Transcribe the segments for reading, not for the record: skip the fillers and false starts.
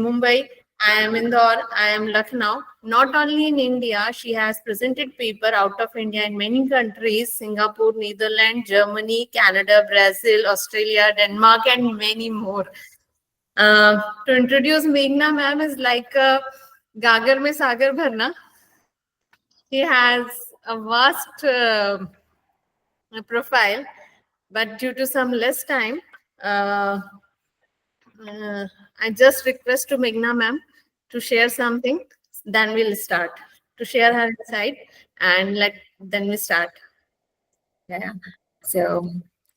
Mumbai, I am Indore, I am Lucknow. Not only in India, she has presented paper out of India in many countries, Singapore, Netherlands, Germany, Canada, Brazil, Australia, Denmark, and many more. To introduce Meghna ma'am is like Gagar mein Sagar bharna. She has a vast profile, but due to some less time, I just request to Meghna ma'am to share something. Then we'll start to share her insight, and then we start. Yeah. So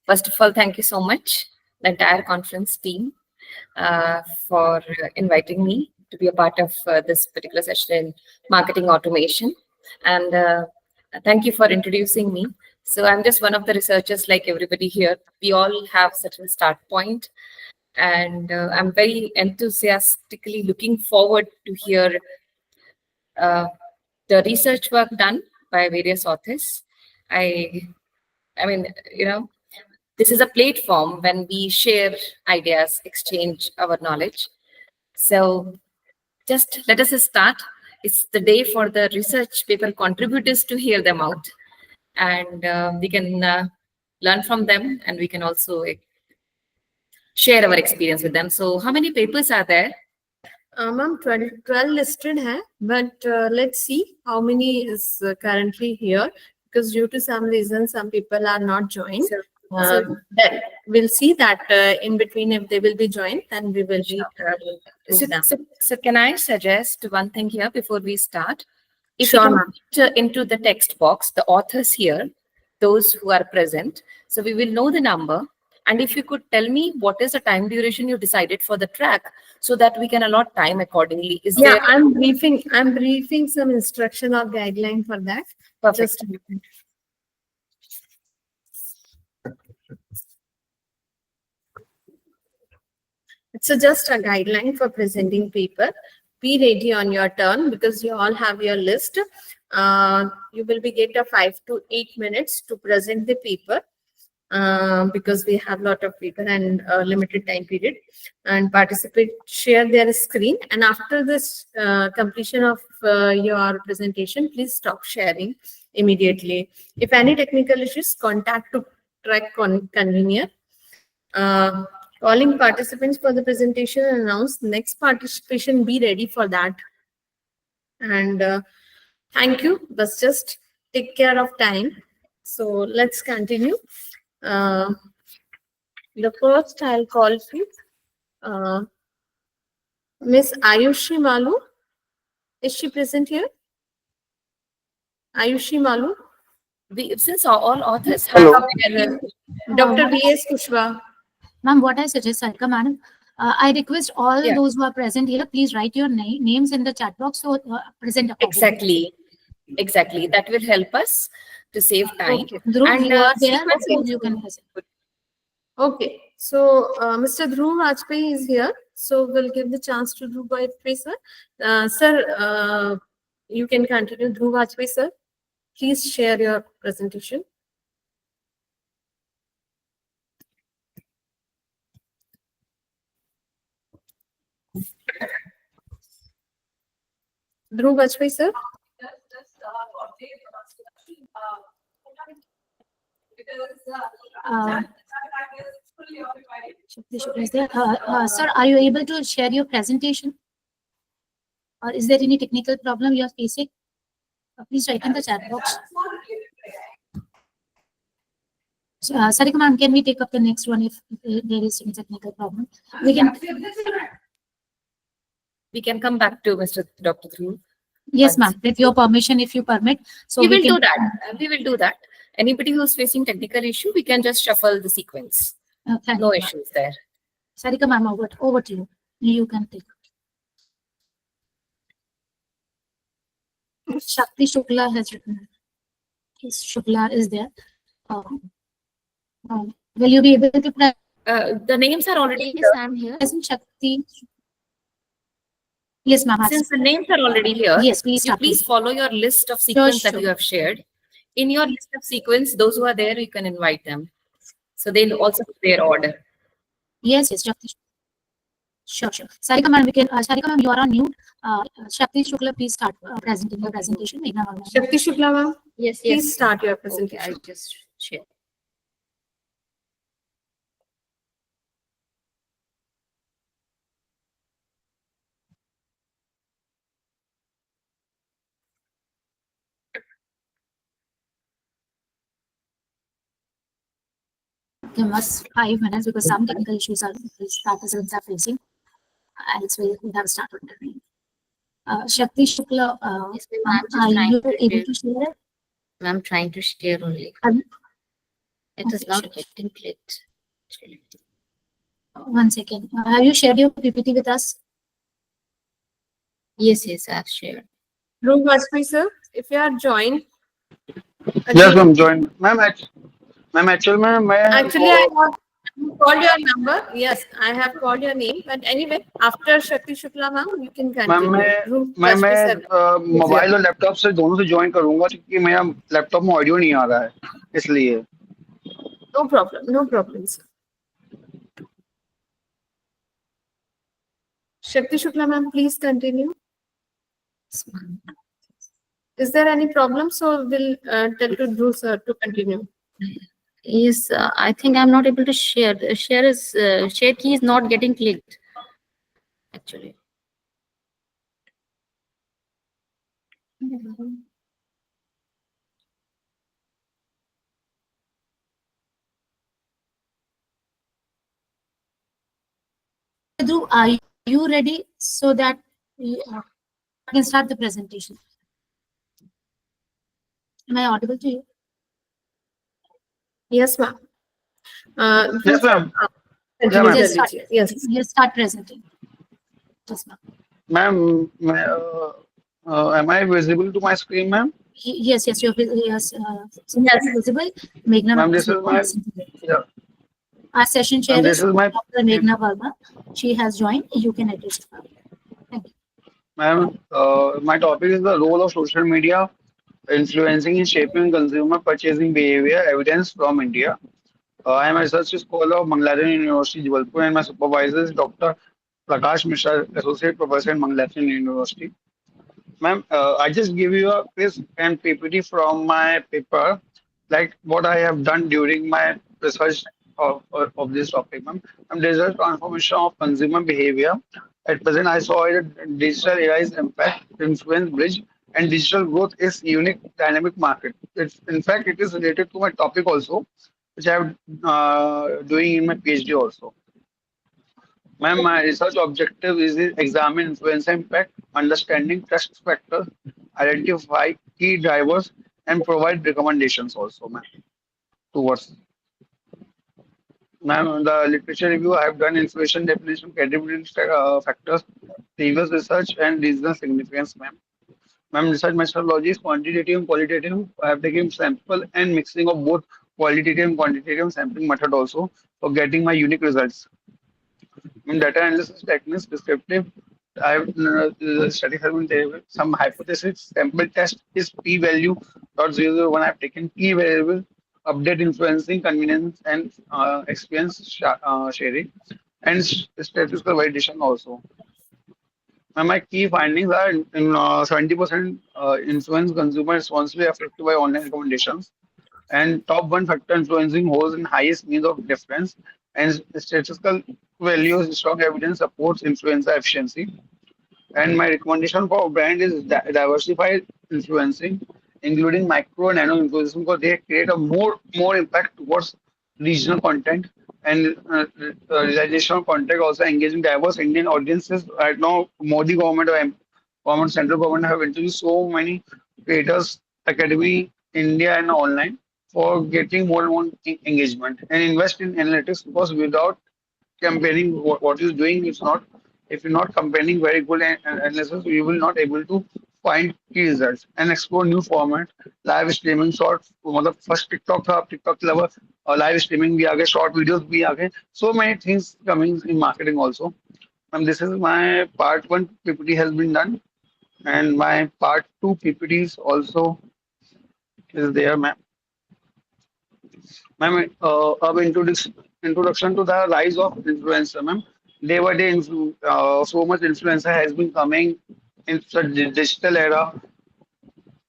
first of all, thank you so much, the entire conference team, for inviting me to be a part of this particular session in marketing automation. And thank you for introducing me. So I'm just one of the researchers like everybody here. We all have certain start point. And I'm very enthusiastically looking forward to hear the research work done by various authors. I mean, this is a platform when we share ideas, exchange our knowledge. So just let us start. It's the day for the research paper contributors to hear them out. And we can learn from them, and we can also share our experience with them. So how many papers are there? Ma'am, 12 listed hai, but let's see how many is currently here, because due to some reason, some people are not joined. So that we'll see that in between, if they will be joined, then we will be. So can I suggest one thing here before we start? If Sure, you ma'am. put into the text box, the authors here, those who are present, so we will know the number. And if you could tell me what is the time duration you decided for the track, so that we can allot time accordingly. Yeah, I'm briefing some instruction or guideline for that. Perfect. Just a minute. It's just a guideline for presenting paper. Be ready on your turn, because you all have your list. You will be get a 5 to 8 minutes to present the paper, because we have a lot of paper and limited time period. And participate share their screen, and after this completion of your presentation, please stop sharing immediately. If any technical issues, contact to track convener. Calling participants for the presentation and announce next participation. Be ready for that. And thank you. But just take care of time. So let's continue. The first I'll call you, Miss Ayushi Malu. Is she present here? Ayushi Malu. Since all authors have Dr. V.S. Kushwa. Ma'am, what I suggest, Sarika madam, I request all those who are present here, please write your names in the chat box, so present accordingly. Exactly. That will help us to save time. Okay. Dhruv, And you are there, sequencing- you can present. Okay, so Mr. Dhruv Vajpayee is here, so we'll give the chance to Dhruv Vajpayee, sir. Sir, you can continue. Dhruv Vajpayee, sir. Please share your presentation. Dhruv Vajpayee, sir. Sir, are you able to share your presentation? Or is there any technical problem you are facing? Please write in the chat box. So, Sarika ma'am, can we take up the next one if there is some technical problem? We can come back to Dr. Dhruv. Yes, ma'am. With your permission, if you permit. So we will do that. We will do that. Anybody who's facing technical issue, we can just shuffle the sequence. No issues there. Sarika ma'am, over to you. You can take. Shakti Shukla has written. Yes, Shukla is there. Will you be able to? The names are already Yes, I'm here. Isn't Shakti? Yes, ma'am. Since the names are already here, yes, please. Please follow your list of sequence that you have shared. In your list of sequence, those who are there, you can invite them. So they'll also put their order. Yes, Shakti. Sure, sure. Sarika ma'am, Sarika ma'am, you are on mute. Shakti Shukla, please start presenting your presentation. Meghna ma'am. Shakti Shukla ma'am, Yes, please start your Okay, presentation. I just share. Give us 5 minutes because some technical issues are these participants are facing. Else we have started. Shakti Shukla, Yes, ma'am, ma'am, I'm just are trying you to able share. to share? I'm trying to share only. Um, It is okay, not sure. getting clicked. Actually. 1 second. Have you shared your PPT with us? Yes, I've shared. Dhruv Vajpayee sir, if you are joined, Yes, again, ma'am join ma'am ma'am actual में मैं actually I have called your number. Yes, I have called your name. But anyway, after Shakti Shukla ma'am, you can ma'am continue. Dhruv मैं Vajpayee sir. Mobile और laptop से दोनों से join करूंगा क्योंकि मेरा लैपटॉप में ऑडियो नहीं आ रहा है इसलिए No problem. No problem, sir. Shakti Shukla ma'am, please continue. Is there any problem? So we'll tell to Dhruv sir to continue. Yes, I think I'm not able to share. The share key is not getting clicked. Actually. Dhruv, are you ready so that we can start the presentation? Am I audible to you? Yes, ma'am. yes Dhruv sir, ma'am continue. ma'am. Yes, start. Yes. Yes, start presenting. Yes, ma'am. Ma'am मैं am I visible to my screen ma'am Yes, you're Yes. visible. Meghna ma'am ma'am is this is my visible. yeah Our session chair ma'am this is is my Dr. Meghna Verma. She has joined. You can address her. Thank you. Ma'am my topic is the role of social media influencing and shaping consumer purchasing behavior evidence from India. I am a research scholar of Bangladesh University, Jabalpur, and my supervisor is Dr. Prakash Mishra, Associate Professor in Bangladesh University. Ma'am, I just give you a quiz and PPT from my paper, like what I have done during my research of this topic, ma'am. Digital transformation of consumer behavior. At present, I saw it digital AI's impact, influence, bridge, and digital growth is unique dynamic market. It's, in fact, it is related to my topic also, which I am doing in my PhD also. Ma'am, my research objective is to examine influence impact, understanding trust factors, identify key drivers, and provide recommendations also, ma'am, towards. Ma'am, the literature review I have done inflation definition, credibility factors, previous research, and regional significance, ma'am. Ma'am, research methodology is quantitative and qualitative. I have taken sample and mixing of both qualitative and quantitative sampling method also for getting my unique results. In data analysis techniques, descriptive, the study has been there. Some hypothesis sample test is p-value .001. I've taken key variable, update influencing convenience and experience sharing, and statistical validation also. And my key findings are in 70% influence consumer responsibly affected by online recommendations and top one factor influencing holds in highest means of difference and statistical values strong evidence supports influencer efficiency and my recommendation for brand is diversified influencing including micro and nano influencing because they create a more impact towards regional content and realization content also engaging diverse Indian audiences right now Modi government or government central government have introduced so many creators academy India and online for getting more and more engagement and invest in analytics because without comparing what you're doing is not if you're not comparing very good analysis you will not able to find key results and explore new format live streaming short मतलब first TikTok था अब TikTok के अलावा live streaming भी आ गए short videos भी आ गए so many things coming in marketing also and this is my part 1 PPT has been done and my part 2 PPTs also is there ma'am. Ma'am, अब introduction to the rise of influencer, ma'am. day by day, so much influencer has been coming in such digital era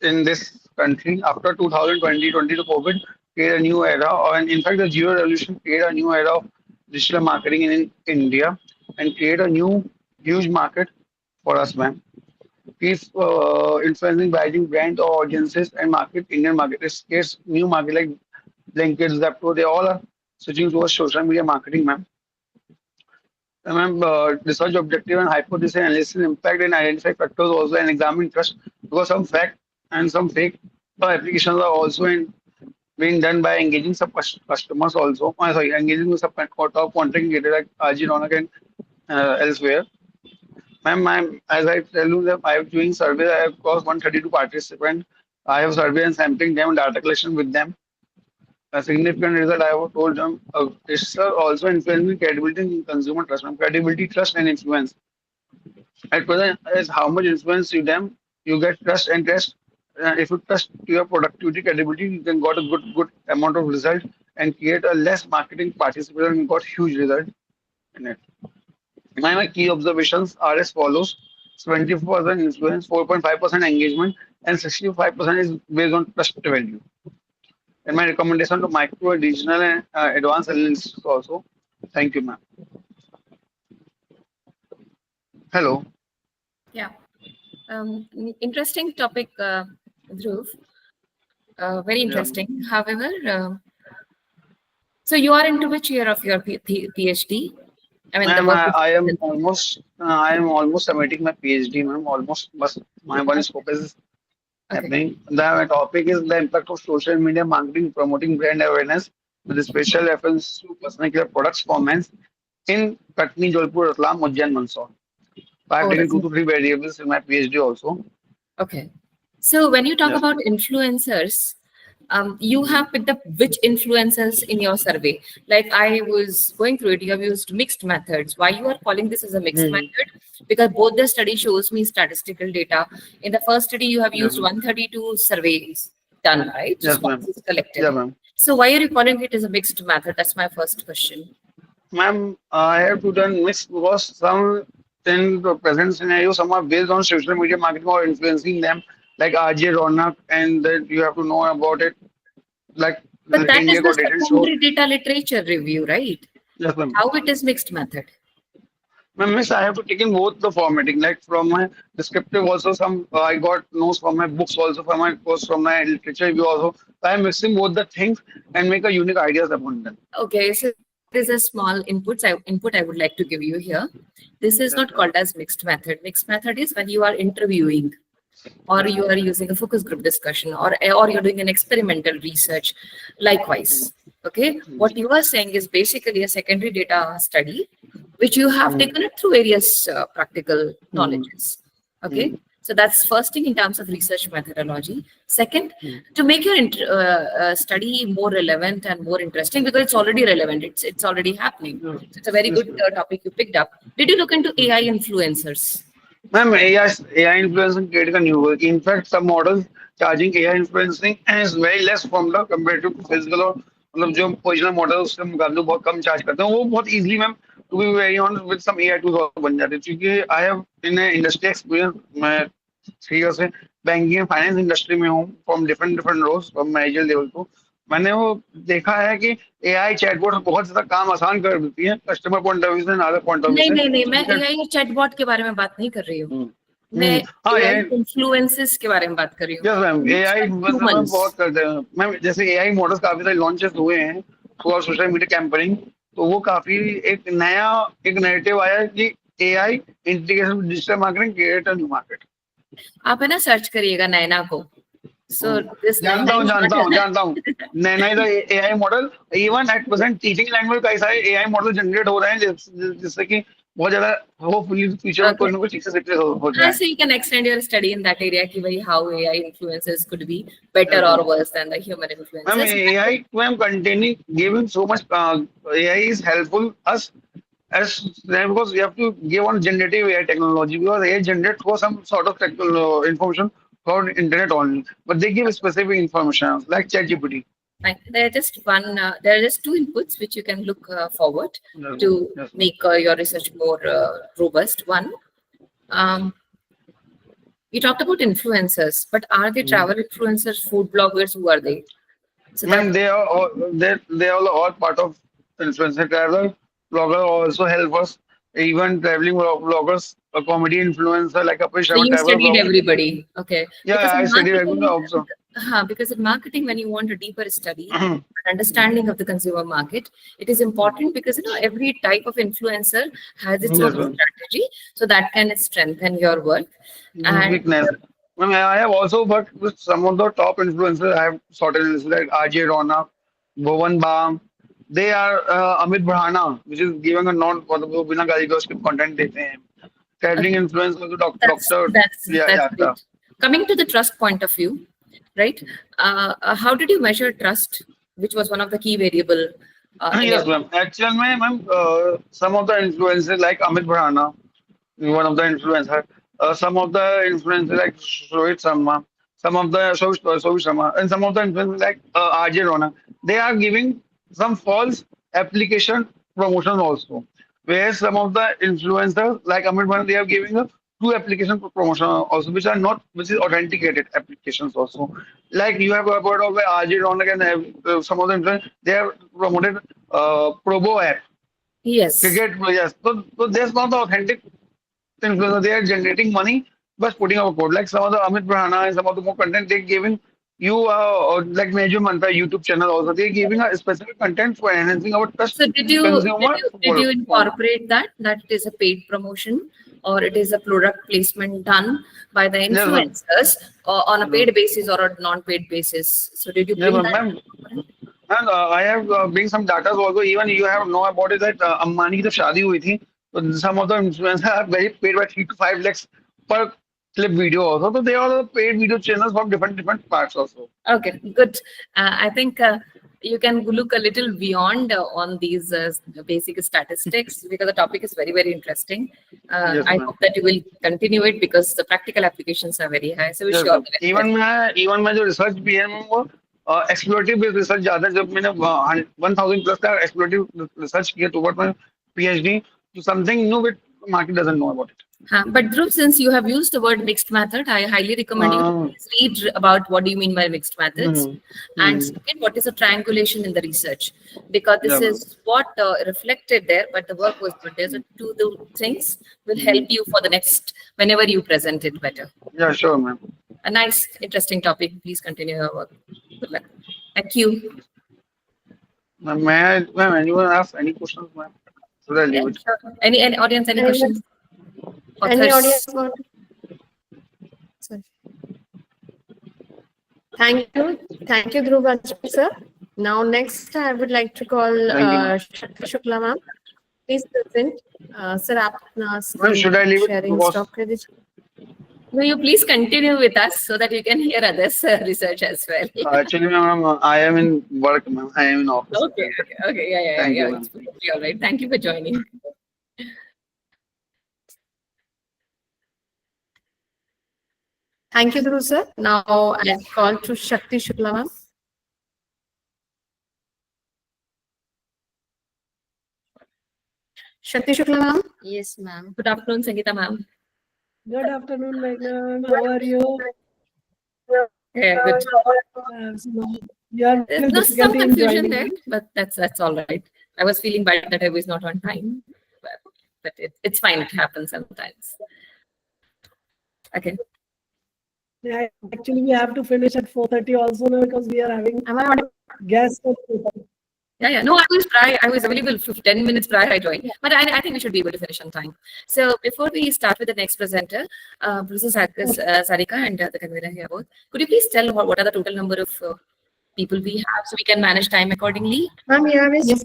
in this country after 2020, 20 to COVID create a new era, and in fact, the Geo Revolution create a new era of digital marketing in India and create a new huge market for us, man. Keeps influencing rising brand or audiences and market Indian market. It creates new market like Blinkit, Zepto. They all are switching towards social media marketing, man. Remember, research objective and hypothesis analysis impact and identify factors also and examine trust because some fact and some fake applications are also being done by engaging some customers also. Sorry, engaging with some top content creator like RG Ronak and elsewhere. Ma'am, as I tell you that I am doing survey, I have crossed 132 participants. I have survey and sampling them, data collection with them. A significant result I have told them is also influencing credibility and consumer trust. Credibility, trust, and influence. At present, is how much influence you them, you get trust and trust. If you trust your productivity, credibility, you can got a good amount of result and create a less marketing participation and got huge result in it. My key observations are as follows: 24% influence, 4.5% engagement, and 65% is based on trust value. And my recommendation to micro, regional, and advanced analysts also. Thank you, ma'am. Hello. Yeah. Interesting topic, Dhruv. Very Yeah. interesting. However, so you are into which year of your PhD? I mean, the Ma'am, work I am almost submitting my PhD, ma'am. Almost, but my one scope is okay. happening. The topic is the impact of social media marketing, promoting brand awareness with a special reference to personal care products formats in Katni, Jodhpur, Ratlam, Ujjain, Mandsaur. I have Oh, taken that's 2 to 3 variables in my PhD also. okay. So when you talk Yes. about influencers, you have picked up which influencers in your survey. Like I was going through it, you have used mixed methods. Why you are calling this as a mixed Hmm. method? Because both the study shows me statistical data. In the first study, you have Yeah, used ma'am. 132 surveys done, right? Yes, ma'am. Responses collected. Yeah, ma'am. So why are you calling it as a mixed method? That's my first question. Ma'am, I have to done mix because some in the present scenario, some are based on social media marketing or influencing them, like RJ Ronak, and that you have to know about it, like But the that is India the got didn't show. secondary data literature review, right? Yes, ma'am. How it is mixed method? Ma'am, miss, I have to take in both the formatting, like from my descriptive also some I got notes from my books also from my course from my literature review also. So I am mixing both the things and make a unique ideas upon them. Okay, so there is a small input I would like to give you here. This is Yes, not ma'am. called as mixed method. Mixed method is when you are interviewing or Yes, you ma'am. are using a focus group discussion or you're doing an experimental research. Likewise, okay, what you are saying is basically a secondary data study, which you have Mm, taken it through various practical mm, knowledges. Okay, mm, so that's first thing in terms of research methodology. Second, mm, to make your study more relevant and more interesting because it's already relevant. It's already happening. mm. So it's a very Yes, good ma'am. topic you picked up. Did you look into Mm. AI influencers? Ma'am, AI influencing creating a new work. In fact, some models charging AI influencing is very less from the comparative to physical और मतलब जो positional model उससे मुकाबले बहुत कम charge करते हैं वो बहुत easily ma'am to be very honest with some AI tools बन जाते हैं क्योंकि I have in industry experience मैं 3 ईयर से बैंकिंग एंड फाइनेंस इंडस्ट्री में हूँ from different different roles from manager level to मैंने वो देखा है कि एआई चैटबॉट बहुत ज्यादा काम आसान कर देती है कस्टमर पॉइंट ऑफ व्यू से अदर पॉइंट ऑफ व्यू नहीं से नहीं नहीं, मैं ठीक है एआई और चैटबॉट के बारे में बात नहीं कर रही हूँ। हम्म, मैं हाँ एआई एआई इन्फ्लुएंसेस के बारे में बात कर रही हूँ। यस मैम एआई मतलब ह्यूमंस। बहुत करते हैं मैम जैसे एआई मॉडल्स काफी सारे लॉन्चेस हुए हैं थ्रू सोशल मीडिया कैंपेनिंग तो वो काफी एक नैरेटिव आया है कि AI integration digital marketing create a new market आप है ना सर्च करिएगा नैना को। सो दिस जानता हूँ Naina is AI model even at present teaching language कई सारे एआई मॉडल जनरेट हो रहे हैं जिससे कि बहुत ज्यादा होपफुली फ्यूचर में कोई ना कोई चीजें सक्सेस हो हाँ, जाए so you can extend your study in that area कि भाई how AI influences could be better or worse than the human Ma'am, influences. AI, ma'am, containing giving so much AI is helpful us as because we have to give on generative AI technology because AI generates for some sort of technical information for internet only, but they give specific information like ChatGPT. Fine. There are just there are just two inputs which you can look forward Yes, to yes, make your research more robust. One, you talked about influencers, but are they travel influencers, food bloggers? Who are they? So ma'am, that they are they are all part of influencer travel. Blogger also help us. Even traveling bloggers, a comedy influencer like a so you travel studied blogger. everybody, okay? Yeah, Because I in studied everything marketing, also. because in marketing, when you want a deeper study, understanding of the consumer market, it is important because every type of influencer has its Yes, own ma'am. strategy, so that can strengthen your work. And Weakness. I mean, I have also worked with some of the top influencers. I have sorted like RJ Ronak, Bhuvan Bam. They are Amit Bharana, which is giving a non for the बिना गाली के उसके content देते हैं. uh, Traveling influencer also that's doctor. that's Yeah, that's yeah, sir. great. Coming to the trust point of view, right? How did you measure trust, which was one of the key variable in your Yes, ma'am. Actually, ma'am, some of the influencers like Amit Bharana, one of the influencer. Some of the influencers like Rohit Sharma, some of the Soviet Sharma, and some of the influencers like RJ Rona, they are giving some false application promotion also. Where some of the influencers like Amit Bharan, they are giving a true application promotion also, which are not, which is authenticated applications also. Like you have heard of RJ Rona and some of the influencers, they have promoted Probo app. yes. Cricket, yes. So there's not the authentic influencer. They are generating money by putting up a code. Like some of the Amit Brahana and some of the more content they're giving you, like Major Manta YouTube channel also, they're giving a specific content for enhancing our trust So did you did consumer you did for you phone. incorporate that it is a paid promotion or it is a product placement done by the Yes, ma'am. influencers or on a Yes, ma'am. paid basis or a non-paid basis? So did you Yes, bring ma'am. that Ma'am. component? And I have bring some data also. Even you have know about it that Ambani की जब शादी हुई थी, so some of the influencers are very paid by 3 to 5 lakhs per clip video also. So they are the paid video channels from different parts also. Okay, good. I think you can look a little beyond on these basic statistics because the topic is very, very interesting. Yes, I ma'am. hope that you will continue it because the practical applications are very high. So wish Yes, you all ma'am. the very best. Even मैं जो research भी है ma'am, वो explorative based research ज्यादा है. जब मैंने 1000 plus का एक्सप्लोरेटिव रिसर्च किया toward my PhD to something new which market doesn't know about it. But Dhruv, since you have used the word mixed method, I highly recommend you to please read about what do you mean by mixed methods. And second, what is a triangulation in the research? Because this Yeah, ma'am. is what reflected there, but the work was good. There's two things will help you for the next, whenever you present it better. Yeah, sure, ma'am. A nice, interesting topic. Please continue your work. Good luck. Thank you. Ma'am, anyone ask any questions, ma'am? Should I Yeah, leave it? sure. Any audience, any questions? Any Authors? audience want? Sorry. Thank you, Dhruv Anshul, sir. Now, next, I would like to call Thank you, ma'am. Shakti Shukla ma'am. Please present. Sir, आप अपना Ma'am, screen should I leave it? sharing Because stop कर दीजिए. Will you please continue with us so that you can hear others' research as well? actually, ma'am, I am in work, ma'am. I am in office. Okay, yeah. Thank you, ma'am. It's perfectly all right. Thank you for joining. Thank you, Dhruv sir. Now, I call to Shakti Shukla ma'am. Shakti Shukla ma'am. Yes, ma'am. Good afternoon, Sangeeta ma'am. Good afternoon, Meghna. How are you? Yeah, good. You are There's some difficulty in confusion joining there, me. but that's all right. I was feeling bad that I was not on time, but it's fine. It happens sometimes. Okay. Yeah, actually, we have to finish at 4:30 also now because we are having Am I audible? guests. at 4:30. Yeah. No, I was available for 10 minutes prior I joined, but I think we should be able to finish on time. So before we start with the next presenter, Professor Sarika and the convener here both, could you please tell what are the total number of people we have so we can manage time accordingly? Ma'am, here is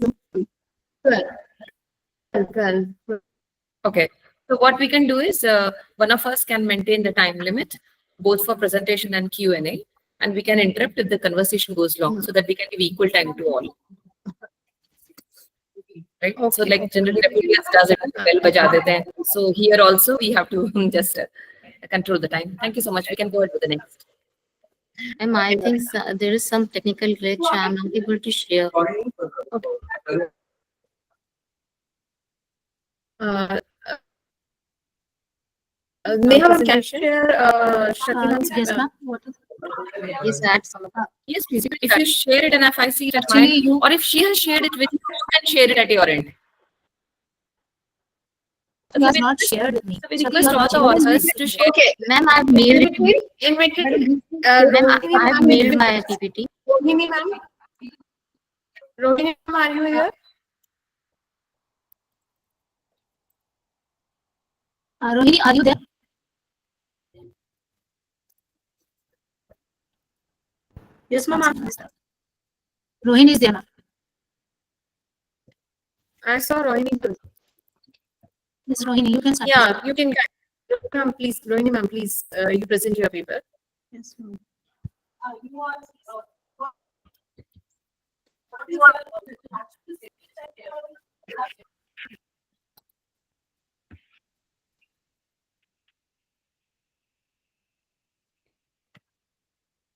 12. Okay. So what we can do is one of us can maintain the time limit, both for presentation and Q&A, and we can interrupt if the conversation goes long so that we can give equal time to all. Right? So like generally Republicans does it, bell baja dete hain. So here also we have to just control the time. Thank you so much. We can go ahead with the next. And I think there is some technical glitch. I'm not able to share. Uh, Neha, can you share Shaktiman's Yes, ma'am. What is Yes, add some. Yes, please. If you share it and if I see it at Actually, mine, you or if she has shared it with you, then share it at your end. has not shared with me. So we Shakti, request you all have the shared with me. authors to share. Okay, Ma'am, I've mailed it. in between, Ma'am, Rohini I've ma'am, mailed my PPT. Rohini ma'am, Rohini ma'am, are you here? Rohini, are you there? Yes, ma'am. Rohini is there, ma'am. I saw Rohini too. Yes, Rohini, you can start. Yeah, you can. Ma'am, please, Rohini ma'am, please, you present your paper. Yes, ma'am.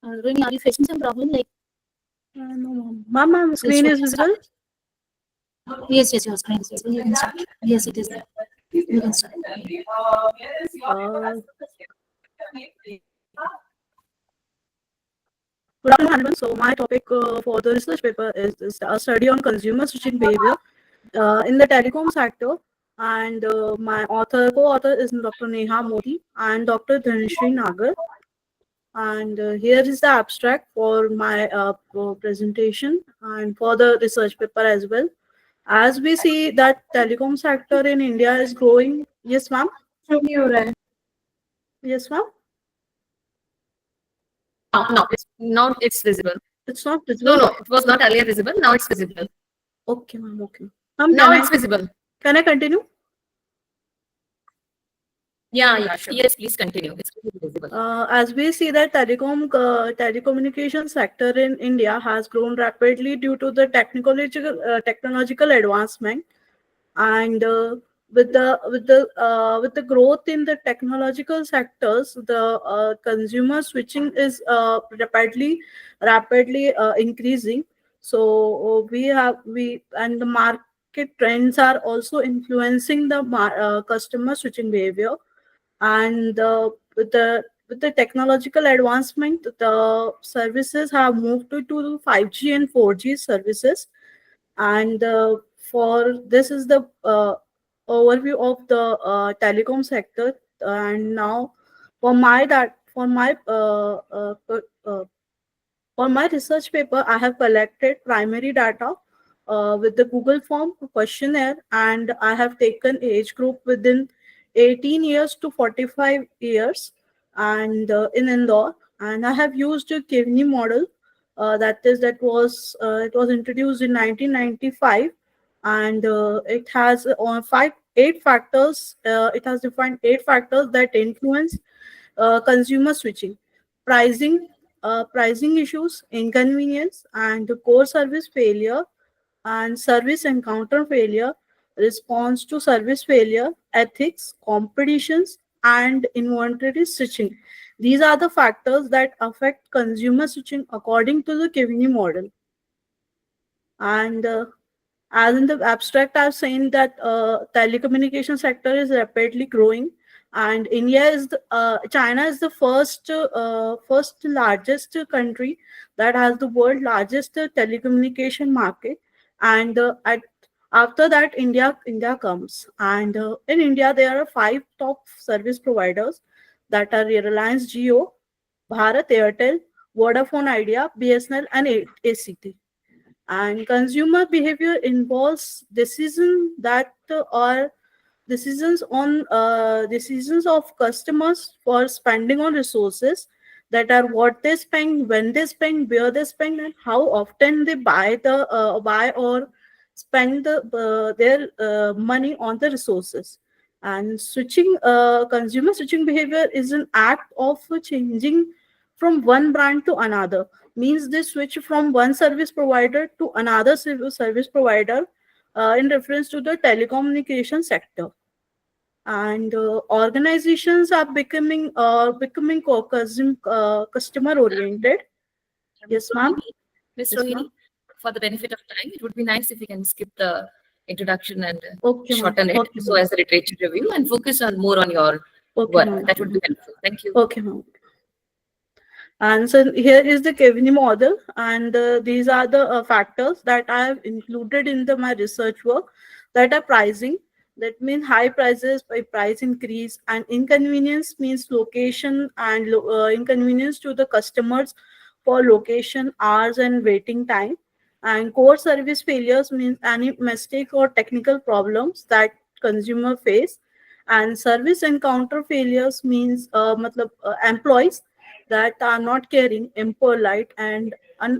Rohini, are you facing some problem? Like, No, ma'am. Ma'am, screen is visible. yes, your screen is visible. You can start. Yes, it is there. You can start. Uh, Good afternoon, everyone. So my topic for the research paper is a study on consumer switching behavior in the telecom sector. And my co-author is Dr. Neha Modi and Dr. Dhanashree Nagar. And here is the abstract for my presentation and for the research paper as well. As we see that telecom sector in India is growing. Yes, ma'am. Yes, ma'am. Now it's visible. It's not visible. No, it was not earlier visible. Now it's visible. Okay, ma'am. Okay. Ma'am, Now it's visible. can I continue? Yeah, sure. Yes, please continue. It's visible. As we see that telecommunication sector in India has grown rapidly due to the technological advancement, and with the growth in the technological sectors, the consumer switching is rapidly increasing. So we and the market trends are also influencing the customer switching behavior. And with the technological advancement, the services have moved to 5G and 4G services. And for this is the overview of the telecom sector. And now for my research paper, I have collected primary data with the Google form questionnaire, and I have taken age group within 18 years to 45 years, and in Indore, and I have used a Kivni model it was introduced in 1995, and it has eight factors. It has defined eight factors that influence consumer switching: pricing, pricing issues, inconvenience, and core service failure, and service encounter failure, response to service failure, ethics, competitions, and inventory switching. These are the factors that affect consumer switching according to the Kivni model. And as in the abstract, I've seen that telecommunication sector is rapidly growing, and China is the first largest country that has the world largest telecommunication market, and after that India comes, and in India there are five top service providers that are Reliance Jio, Bharat Airtel, Vodafone Idea, BSNL, and ACT. And consumer behavior involves decisions of customers for spending on resources, that are what they spend, when they spend, where they spend, and how often they buy or spend their money on the resources. And consumer switching behavior is an act of changing from one brand to another. Means they switch from one service provider to another service provider in reference to the telecommunication sector. And organizations are customer oriented. Yes, ma'am. Miss Yes, Rohini, ma'am. for the benefit of time, it would be nice if you can skip the introduction and Okay, ma'am. shorten it Okay, so ma'am. as the literature review and focus on more on your Okay, work. ma'am. That would be helpful. Thank you. Okay, ma'am. And so here is the Kevini model, and these are the factors that I have included in my research work, that are pricing. That means high prices by price increase, and inconvenience means location and inconvenience to the customers for location, hours, and waiting time. And core service failures means any mistake or technical problems that consumer face. And service encounter failures means employees that are not caring, impolite, and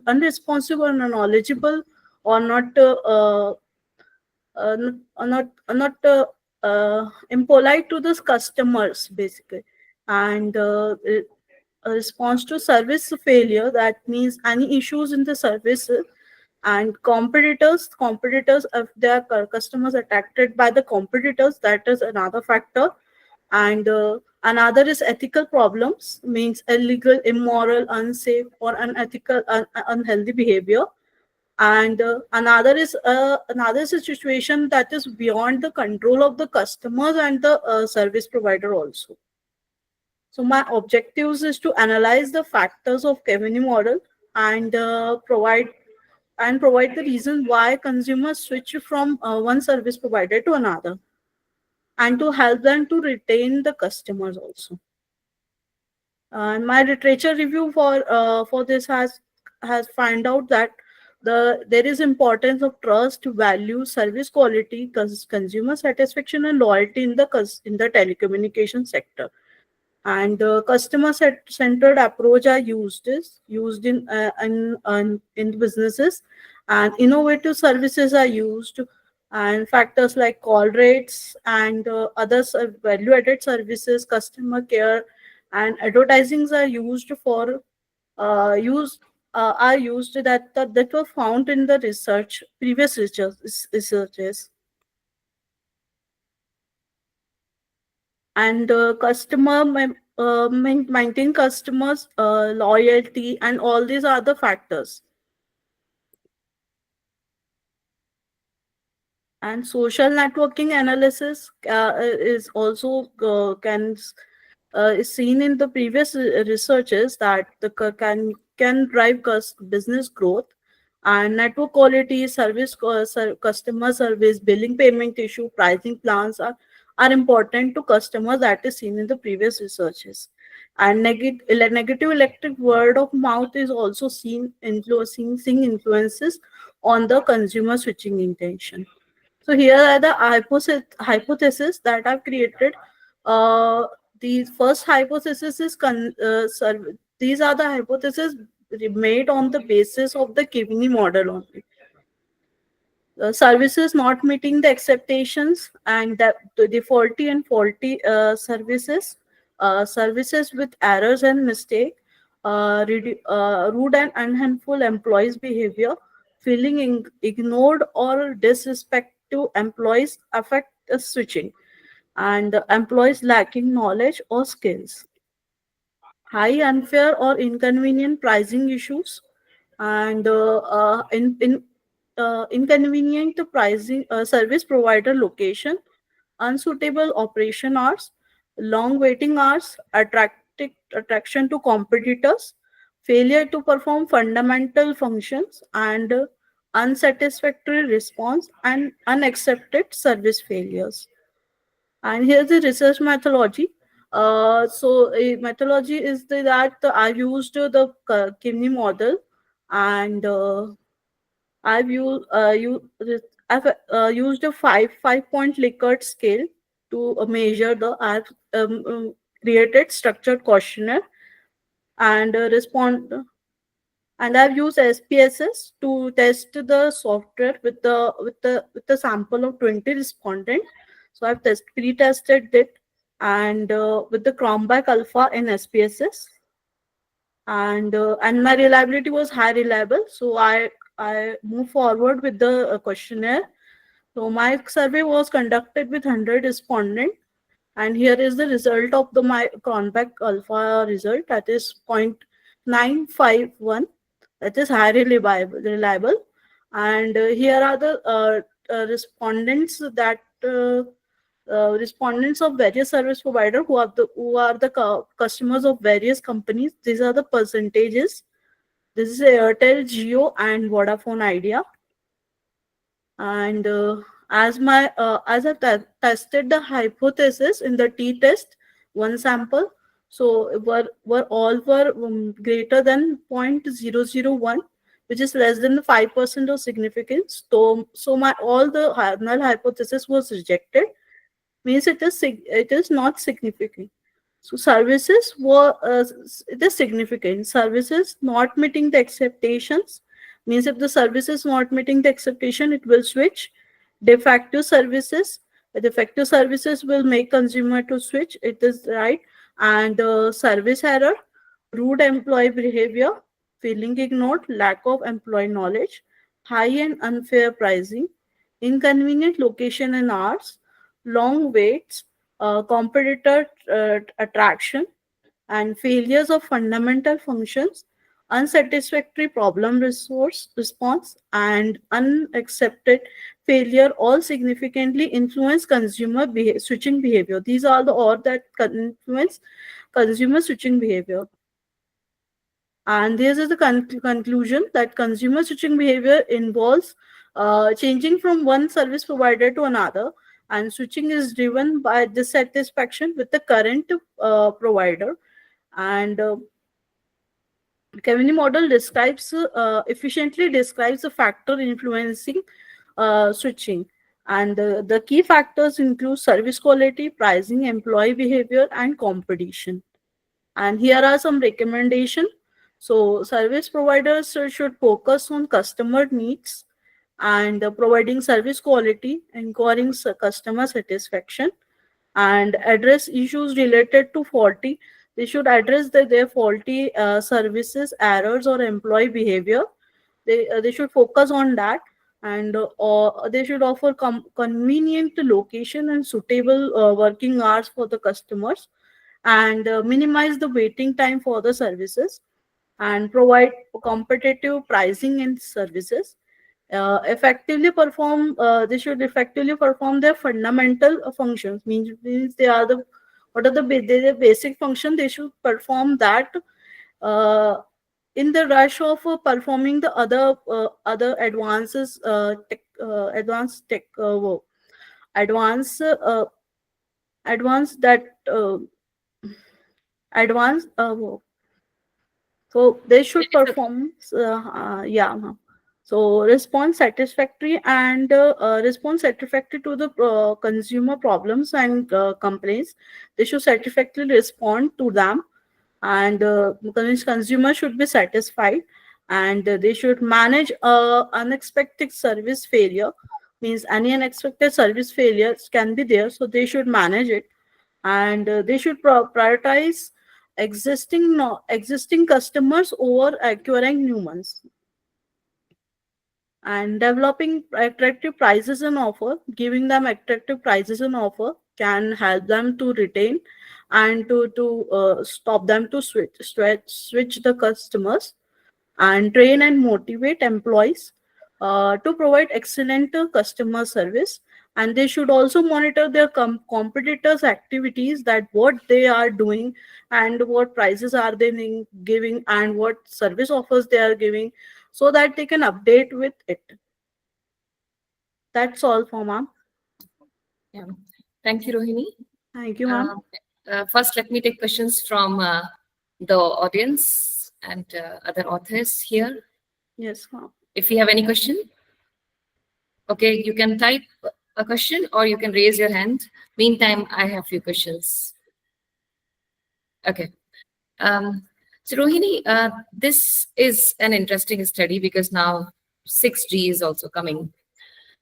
unresponsive or unknowledgeable, or not impolite to the customers basically. And a response to service failure, that means any issues in the service. And competitors, if their customers affected by the competitors, that is another factor. And another is ethical problems, means illegal, immoral, unsafe, or unethical, unhealthy behavior. And another is a situation that is beyond the control of the customers and the service provider also. So my objectives is to analyze the factors of Kevini model, and provide the reason why consumers switch from one service provider to another, and to help them to retain the customers also. And my literature review for this has find out that there is importance of trust, value, service quality, consumer satisfaction, and loyalty in the telecommunication sector. And customer centered approach are used in businesses, and innovative services are used. And factors like call rates and value added services, customer care, and advertisings are used for use are used that were found in the previous researches. And maintain customers loyalty, and all these are the factors. And social networking analysis is also is seen in the previous researches, that can drive business growth. And network quality, customer service, billing, payment issue, pricing plans are important to customers, that is seen in the previous researches. And negative electric word of mouth is also seen influencing influences on the consumer switching intention. So here are the hypotheses that I've created. Uh, the first hypothesis is these are the hypotheses made on the basis of the Kivini model only. Services not meeting the expectations, and the faulty and faulty services with errors and mistake, rude and unhelpful employees behavior, feeling ignored or disrespect to employees affect the switching, and employees lacking knowledge or skills. High unfair or inconvenient pricing issues, and inconvenient pricing, service provider location, unsuitable operation hours, long waiting hours, attraction to competitors, failure to perform fundamental functions, and unsatisfactory response, and unaccepted service failures. And here's the research methodology. So a methodology is that I used the Kimni model, and I've used a five-point Likert scale to measure I've created structured questionnaire, and respond. And I've used SPSS to test the software with the sample of 20 respondents. So I've pre-tested it, and with the Chromback Alpha in SPSS, and my reliability was high reliable. So I move forward with the questionnaire. So my survey was conducted with 100 respondents, And here is the result of the my Cronbach alpha result, that is 0.951. That is highly reliable. And here are the respondents that respondents of various service provider who are the customers of various companies. These are the percentages. This is Airtel, Jio, and Vodafone Idea. And as I tested the hypothesis in the t-test, one sample, so were greater than 0.001, which is less than the 5% of significance. So my all the null hypothesis was rejected, means it is not significant. So services were it is significant. Services not meeting the expectations, means if the service is not meeting the expectation, it will switch. De facto services, the de facto services will make consumer to switch. It is right. And service error, rude employee behavior, feeling ignored, lack of employee knowledge, high and unfair pricing, inconvenient location and hours, long waits, competitor attraction, and failures of fundamental functions, unsatisfactory problem resource response, and unaccepted failure all significantly influence consumer switching behavior. These are the all that influence consumer switching behavior. And this is the conclusion that consumer switching behavior involves changing from one service provider to another, and switching is driven by dissatisfaction with the current provider. And Kavini model describes efficiently describes the factor influencing switching. And the key factors include service quality, pricing, employee behavior, and competition. And here are some recommendations. So service providers should focus on customer needs and providing service quality, ensuring customer satisfaction, and address issues related to faulty. They should address their faulty services, errors, or employee behavior. They should focus on that. And they should offer convenient location and suitable working hours for the customers, and minimize the waiting time for the services, and provide competitive pricing and services. They should effectively perform their fundamental functions. Means they are the what are the basic function, they should perform that in the rush of performing the other advances advanced tech work, advanced advanced that advanced work. So they should perform, yeah. So response satisfactory to the consumer problems and complaints. They should satisfactorily respond to them, and consumer should be satisfied. And they should manage unexpected service failure. Means any unexpected service failures can be there, so they should manage it. And they should prioritize existing customers over acquiring new ones. And developing attractive prices and offer, giving them attractive prices and offer can help them to retain and to stop them to switch the customers. And train and motivate employees to provide excellent customer service. And they should also monitor their competitors activities, that what they are doing and what prices are they giving and what service offers they are giving, so that they can update with it. That's all for ma'am. Yeah. Thank you, Rohini. Thank you, ma'am. First, let me take questions from the audience and other authors here. Yes, ma'am. If you have any question, okay, you can type a question or you can raise your hand. Meantime, I have few questions. Okay. So Rohini, this is an interesting study because now 6G is also coming.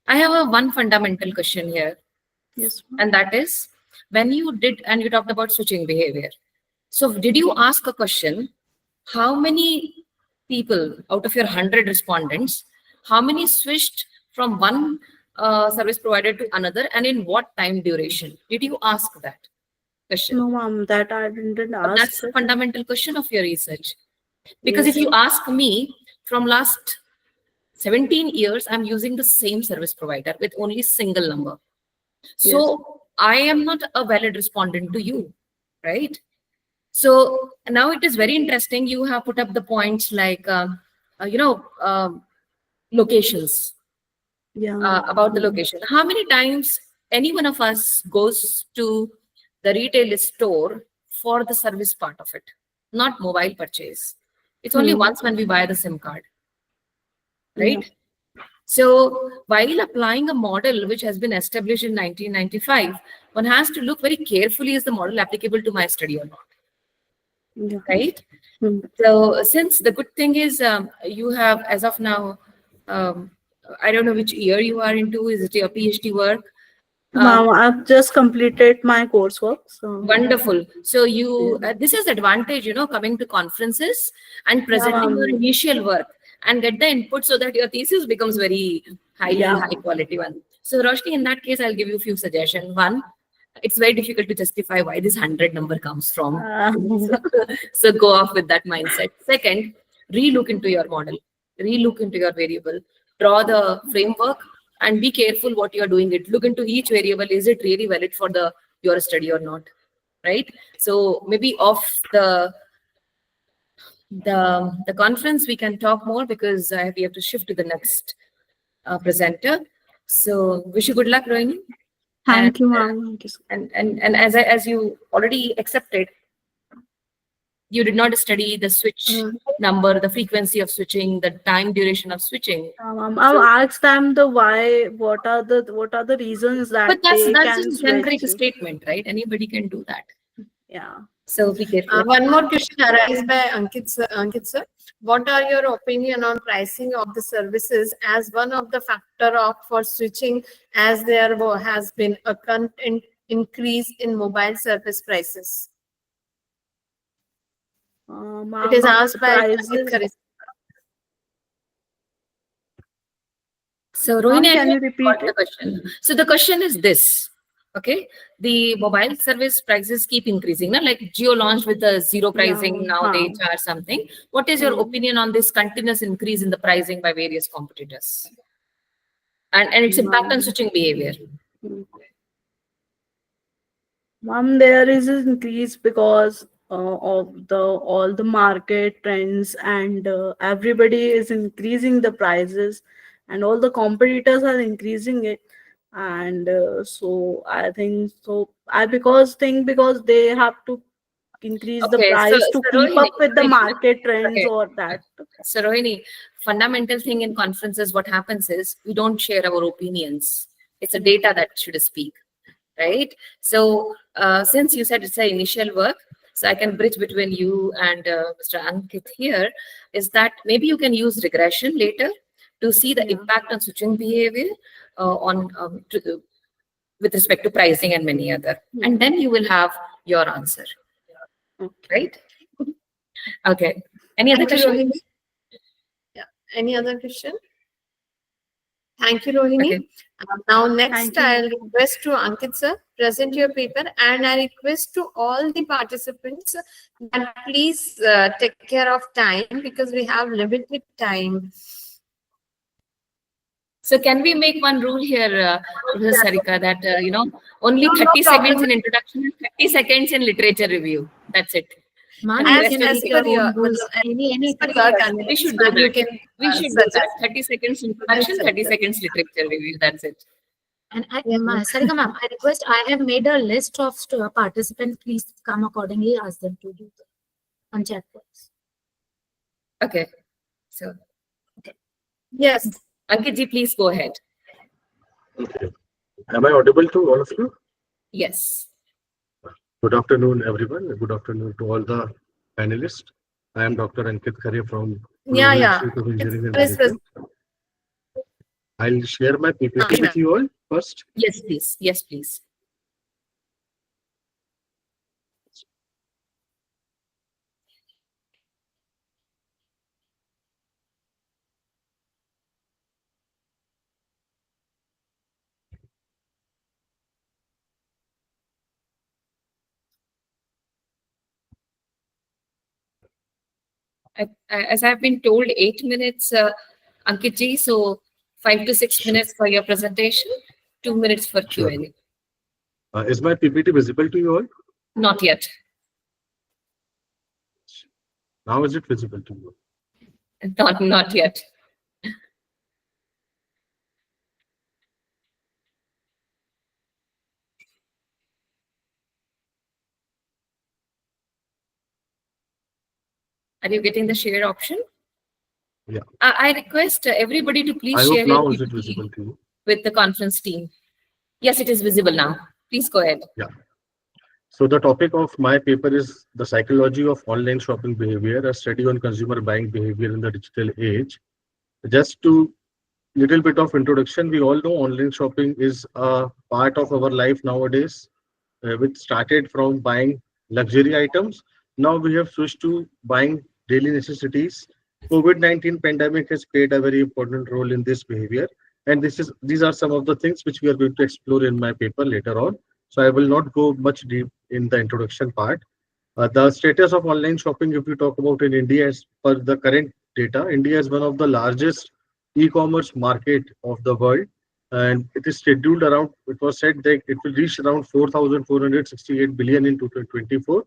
I have one fundamental question here. Yes, ma'am. And that is, when you talked about switching behavior. So did you ask a question, how many people out of your 100 respondents, how many switched from one service provider to another, and in what time duration? Did you ask that? question. No, ma'am, that I didn't But ask. that's the fundamental question of your research. Because if Yes. you ask me, from last 17 years, I'm using the same service provider with only single number. So I am not a valid respondent to you, right? So now it is very interesting. You have put up the points like, locations, Yeah. about the location. How many times any one of us goes to the retail store for the service part of it, not mobile purchase? It's only once when we buy the SIM card, right? So while applying a model which has been established in 1995, one has to look very carefully, is the model applicable to my study or not, Yeah. right? Hmm. So since the good thing is you have, as of now, I don't know which year you are into, is it your PhD work? Ma'am, I've just completed my coursework. So Wonderful. So you, this is advantage, coming to conferences and presenting your initial work and get the input so that your thesis becomes very highly high quality one. So Roshni, in that case, I'll give you a few suggestions. One, it's very difficult to justify why this 100 number comes from. So go off with that mindset. Second, re-look into your model, re-look into your variable, draw the framework and be careful what you're doing it. Look into each variable. Is it really valid for your study or not? Right? So maybe off the conference, we can talk more because we have to shift to the next presenter. So wish you good luck, Rohini. thank you, ma'am. Thank you. And as you already accepted, you did not study the switch number, the frequency of switching, the time duration of switching. I've asked them the why. What are the reasons that But that's they can just a generic switch? statement, right? Anybody can do that. Yeah. So be careful. One more question arises by Ankit sir. Ankit sir, what are your opinion on pricing of the services as one of the factor of for switching, as there has been a content increase in mobile service prices? It is asked by Ankit prices. sir. So Rohini, I Can you think repeat got the it? question. So the question is this. Okay, the mobile service prices keep increasing. Like Jio launched with the zero pricing, now they charge something. What is your opinion on this continuous increase in the pricing by various competitors? And its impact on switching behavior? Ma'am, there is an increase because of all the market trends, and everybody is increasing the prices, and all the competitors are increasing it, and so I think so. Because they have to increase the Okay, price to keep Rohini, up with the wait, market trends okay. or that. So Rohini, fundamental thing in conferences, what happens is we don't share our opinions. It's a data that should speak, right? So since you said it's an initial work, so I can bridge between you and Mr. Ankit here, is that maybe you can use regression later to see the impact on switching behavior with respect to pricing and many other. And then you will have your answer, right? Okay. Any other Thank you, questions? Rohini. Yeah. Any other question? Thank you, Rohini. Okay. Now, next, Thank you. I'll request to Ankit sir, present your paper, and I request to all the participants that please take care of time because we have limited time. So can we make one rule here, Professor Sarika, that, only 30 seconds in introduction and 30 seconds in literature review. That's it. Ma'am, And you rest can of As take the per your your, own rules. Any as per your convenience, we should do ma'am, you that. can We should do that. suggest. 30 seconds introduction, 30 seconds literature review. That's it. And Sarika ma'am, I request, I have made a list of participants. Please come accordingly, ask them to do on chat box. Okay. So, Yes. Ankit ji, please go ahead. Okay. Am I audible to all of you? Yes. Good afternoon, everyone. Good afternoon to all the panelists. I am Dr. Ankit Khare from Yeah, Global yeah. Institute of Engineering and It's- Management. I'll share my PPT with you all first. Yes, please. Yes, please. As I've been told, 8 minutes, Ankit ji, so 5 to 6 minutes for your presentation, 2 minutes for Sure. Q&A. Is my PPT visible to you all? Not yet. Now is it visible to you? Not yet. Are you getting the share option? Yeah. I request everybody to please I share hope your now is it PPT visible to you? with the conference team. Yes, it is visible now. Please go ahead. Yeah. So the topic of my paper is the psychology of online shopping behavior, a study on consumer buying behavior in the digital age. Just to little bit of introduction, we all know online shopping is a part of our life nowadays, which started from buying luxury items. Now we have switched to buying daily necessities. COVID-19 pandemic has played a very important role in this behavior. And these are some of the things which we are going to explore in my paper later on. So I will not go much deep in the introduction part. The status of online shopping, if we talk about in India, as per the current data, India is one of the largest e-commerce market of the world, and it is scheduled around. It was said that it will reach around 4,468 billion in 2024,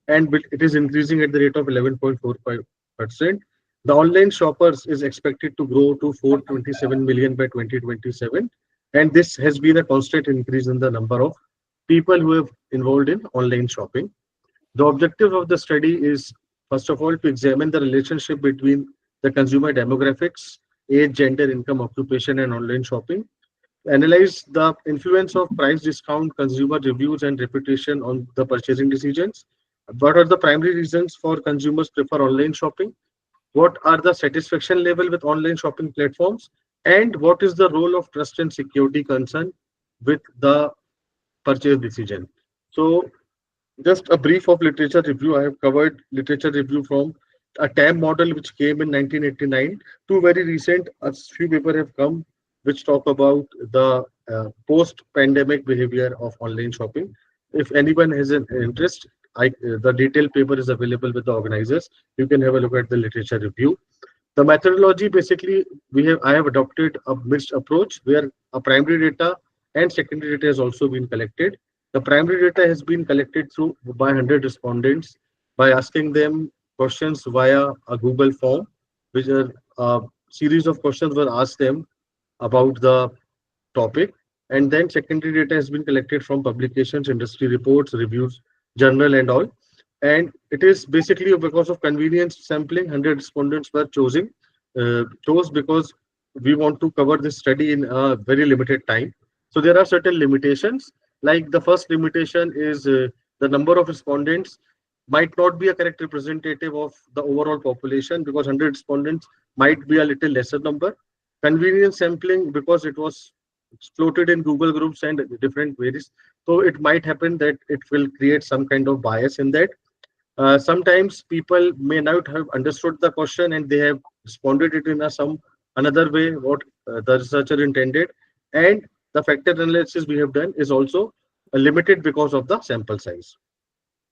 and it is increasing at the rate of 11.45%. The online shoppers is expected to grow to 427 million by 2027, and this has been a constant increase in the number of people who have involved in online shopping. The objective of the study is, first of all, to examine the relationship between the consumer demographics, age, gender, income, occupation, and online shopping. Analyze the influence of price discount, consumer reviews, and reputation on the purchasing decisions. What are the primary reasons for consumers prefer online shopping? What are the satisfaction level with online shopping platforms? And what is the role of trust and security concern with the purchase decision? So just a brief of literature review. I have covered literature review from a TAM model which came in 1989 to very recent. A few papers have come which talk about the post-pandemic behavior of online shopping. If anyone has an interest, the detailed paper is available with the organizers. You can have a look at the literature review. The methodology, basically, I have adopted a mixed approach where a primary data and secondary data has also been collected. The primary data has been collected through by 100 respondents by asking them questions via a Google form, which are a series of questions were asked them about the topic. And then secondary data has been collected from publications, industry reports, reviews, journal, and all. And it is basically because of convenience sampling. 100 respondents were chose because we want to cover this study in a very limited time. So there are certain limitations. Like the first limitation is the number of respondents might not be a correct representative of the overall population, because 100 respondents might be a little lesser number. Convenience sampling, because it was floated in Google groups and different ways. So it might happen that it will create some kind of bias in that. Sometimes people may not have understood the question and they have responded it in some another way what the researcher intended. And the factor analysis we have done is also limited because of the sample size.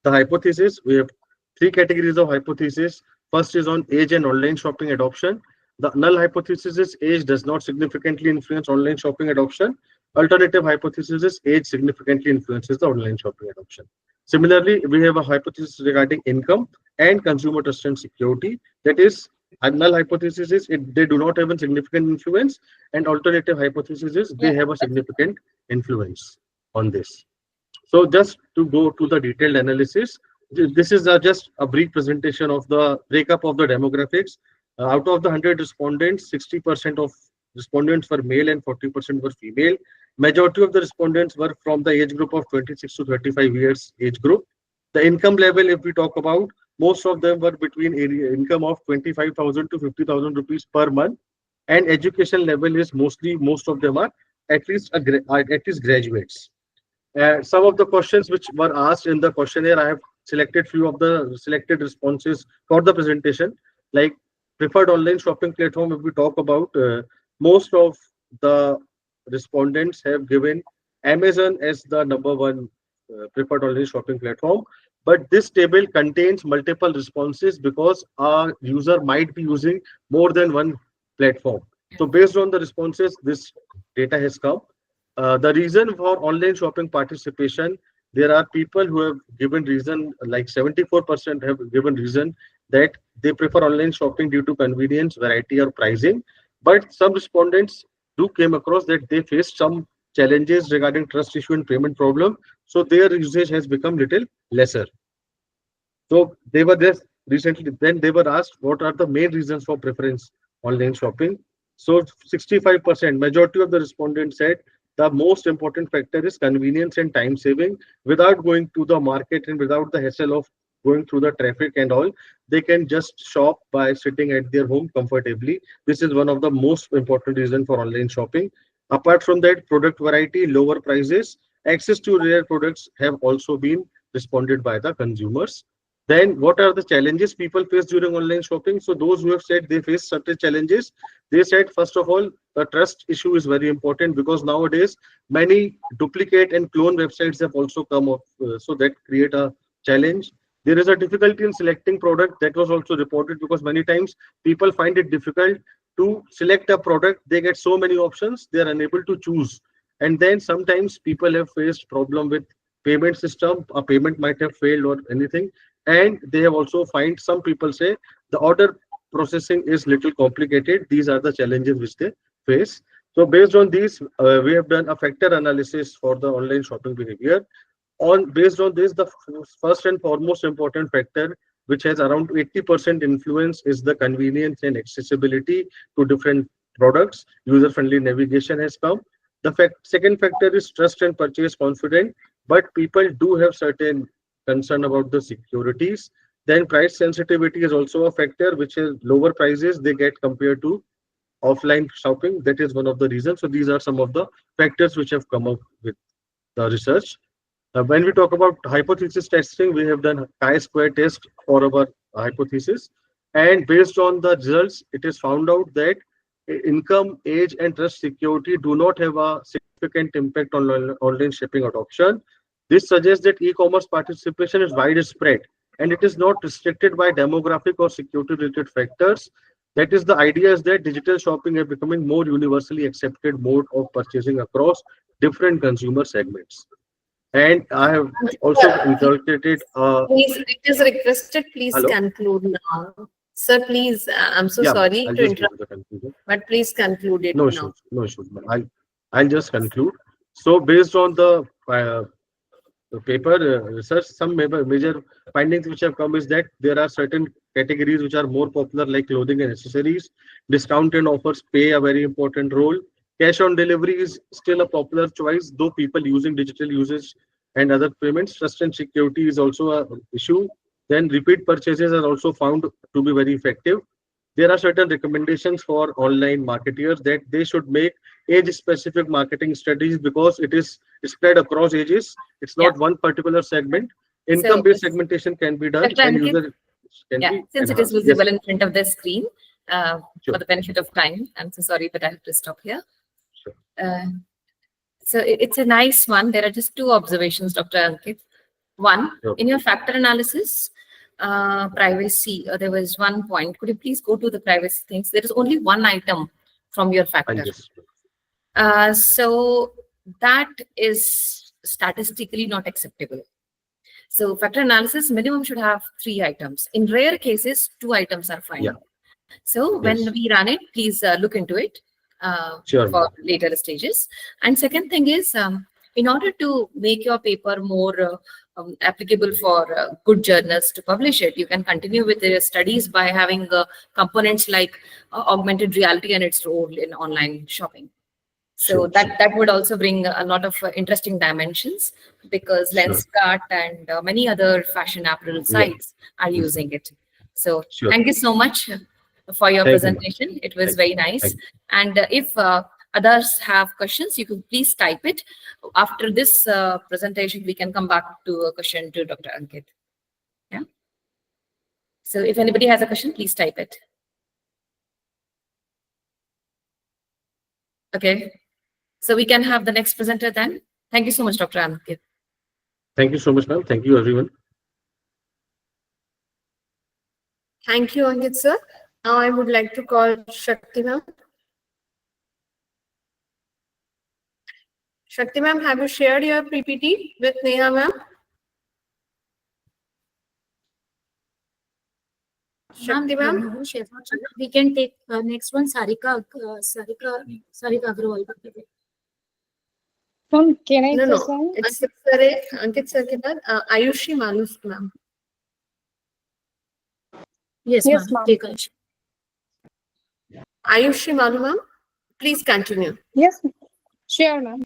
The hypothesis, we have three categories of hypothesis. First is on age and online shopping adoption. The null hypothesis is age does not significantly influence online shopping adoption. Alternative hypothesis is age significantly influences the online shopping adoption. Similarly, we have a hypothesis regarding income and consumer trust and security. That is, a null hypothesis is they do not have a significant influence, and alternative hypothesis is they have a significant influence on this. So just to go to the detailed analysis, this is just a brief presentation of the breakup of the demographics. Out of the 100 respondents, 60% of respondents were male and 40% were female. Majority of the respondents were from the age group of 26 to 35 years age group. The income level, if we talk about, most of them were between income of 25,000 to 50,000 rupees per month. And education level is most of them are at least at least graduates. Some of the questions which were asked in the questionnaire, I have selected few of the selected responses for the presentation. Like preferred online shopping platform, if we talk about, most of the respondents have given Amazon as the number one preferred online shopping platform. but this table contains multiple responses because a user might be using more than one platform. So based on the responses, this data has come. The reason for online shopping participation, there are people who have given reason, like 74% have given reason that they prefer online shopping due to convenience, variety, or pricing. But some respondents do came across that they faced some challenges regarding trust issue and payment problem. So their usage has become little lesser. So they were just recently, then they were asked what are the main reasons for preference online shopping. So 65%, majority of the respondents said the most important factor is convenience and time saving. Without going to the market and without the hassle of going through the traffic and all, they can just shop by sitting at their home comfortably. This is one of the most important reasons for online shopping. Apart from that, product variety, lower prices, access to rare products have also been responded by the consumers. Then what are the challenges people face during online shopping? So those who have said they face certain challenges, they said first of all, the trust issue is very important because nowadays many duplicate and clone websites have also come up, so that create a challenge. There is a difficulty in selecting product that was also reported because many times people find it difficult to select a product. They get so many options, they are unable to choose. And then sometimes people have faced problem with payment system, a payment might have failed or anything, and they have also find some people say the order processing is little complicated. These are the challenges which they face. So based on these, we have done a factor analysis for the online shopping behavior. On based on this, the first and foremost important factor which has around 80% influence is the convenience and accessibility to different products. User friendly navigation has come. The second factor is trust and purchase confidence, but people do have certain concern about the securities. Then price sensitivity is also a factor, which is lower prices they get compared to offline shopping. That is one of the reasons. So these are some of the factors which have come up with the research. When we talk about hypothesis testing, we have done chi-square test for our hypothesis, and based on the results, it is found out that income, age, and trust security do not have a significant impact on online shipping adoption. This suggests that e-commerce participation is widespread and it is not restricted by demographic or security-related factors. That is, the idea is that digital shopping is becoming more universally accepted mode of purchasing across different consumer segments. And I have also inculcated. Please, it is requested, please Hello? conclude now. Sir, please, I'm so Yeah, sorry I'll to just go interrupt, to the conclusion. but please conclude it No now. issues, no issues. I'll just conclude. So based on the paper research, some major findings which have come is that there are certain categories which are more popular, like clothing and accessories. Discount and offers play a very important role. Cash on delivery is still a popular choice, though people using digital usage and other payments. Trust and security is also an issue. Then repeat purchases are also found to be very effective. There are certain recommendations for online marketeers that they should make age-specific marketing strategies because it is spread across ages. It's not one particular segment. Income-based segmentation can be done Dr. and Ankit? user can Yeah, be since it is enhanced. visible Yes, in front of the screen, Sure. for the benefit of time, I'm so sorry, but I have to stop here. Sure. So it's a nice one. There are just two observations, Dr. Ankit. One, Sure. in your factor analysis, privacy, there was one point. Could you please go to the privacy things? There is only one item from your I'll factor. just. So that is statistically not acceptable. So factor analysis minimum should have 3 items. In rare cases, 2 items are fine. Yeah. So when Yes. we run it, please look into it Sure. for later stages. And second thing is, in order to make your paper more applicable for good journals to publish it, you can continue with the studies by having components like augmented reality and its role in online shopping. So Sure, that would also bring a lot of interesting dimensions because Sure. Lenskart and many other fashion apparel sites are Mhm. using it. So Sure. thank you so much for your Thank you, ma'am. presentation. It was Thank very nice. Thank And if others have questions, you could please type it. After this presentation, we can come back to a question to Dr. Ankit. Yeah. So if anybody has a question, please type it. Okay. So we can have the next presenter then. Thank you so much, Dr. Ankit. Thank you so much, ma'am. Thank you, everyone. Thank you, Ankit sir. Now I would like to call Shakti ma'am. Shakti ma'am, have you shared your PPT with Neha ma'am? Shakti ma'am? No, Chef, we can take next one, Sarika Agrawal. Ma'am, can I No, present? it's Ankit sir के बाद Ayushi Malus ma'am. Yes, Yes, ma'am. ma'am. Take Ayushi. Ayushi Malu ma'am, please continue. Yes, sure, ma'am.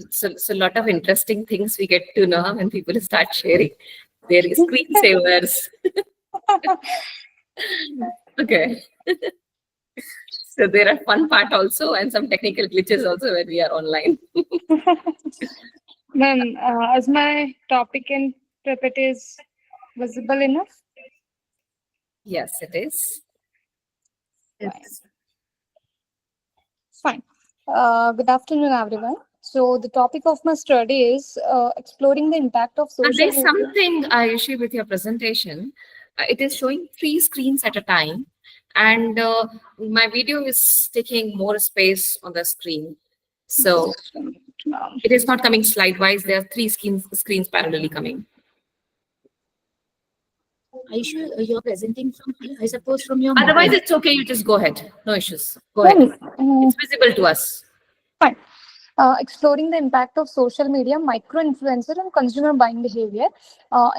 So a lot of interesting things we get to know when people start sharing their screensavers. Okay. So there are fun part also and some technical glitches also when we are online. Ma'am, as my topic in PPT is visible enough? Yes, it is. Yes. Fine. Good afternoon, everyone. So the topic of my study is exploring the impact of social There's media. something, Ayushi, with your presentation. It is showing 3 screens at a time, and my video is taking more space on the screen. So it is not coming slide-wise. There are 3 screens parallelly coming. Ayushi, you're presenting from, I suppose, from your Otherwise, mobile. it's okay. You just go ahead. No issues. Go ahead. It's visible to us. Fine. Exploring the impact of social media, micro-influencer and consumer buying behavior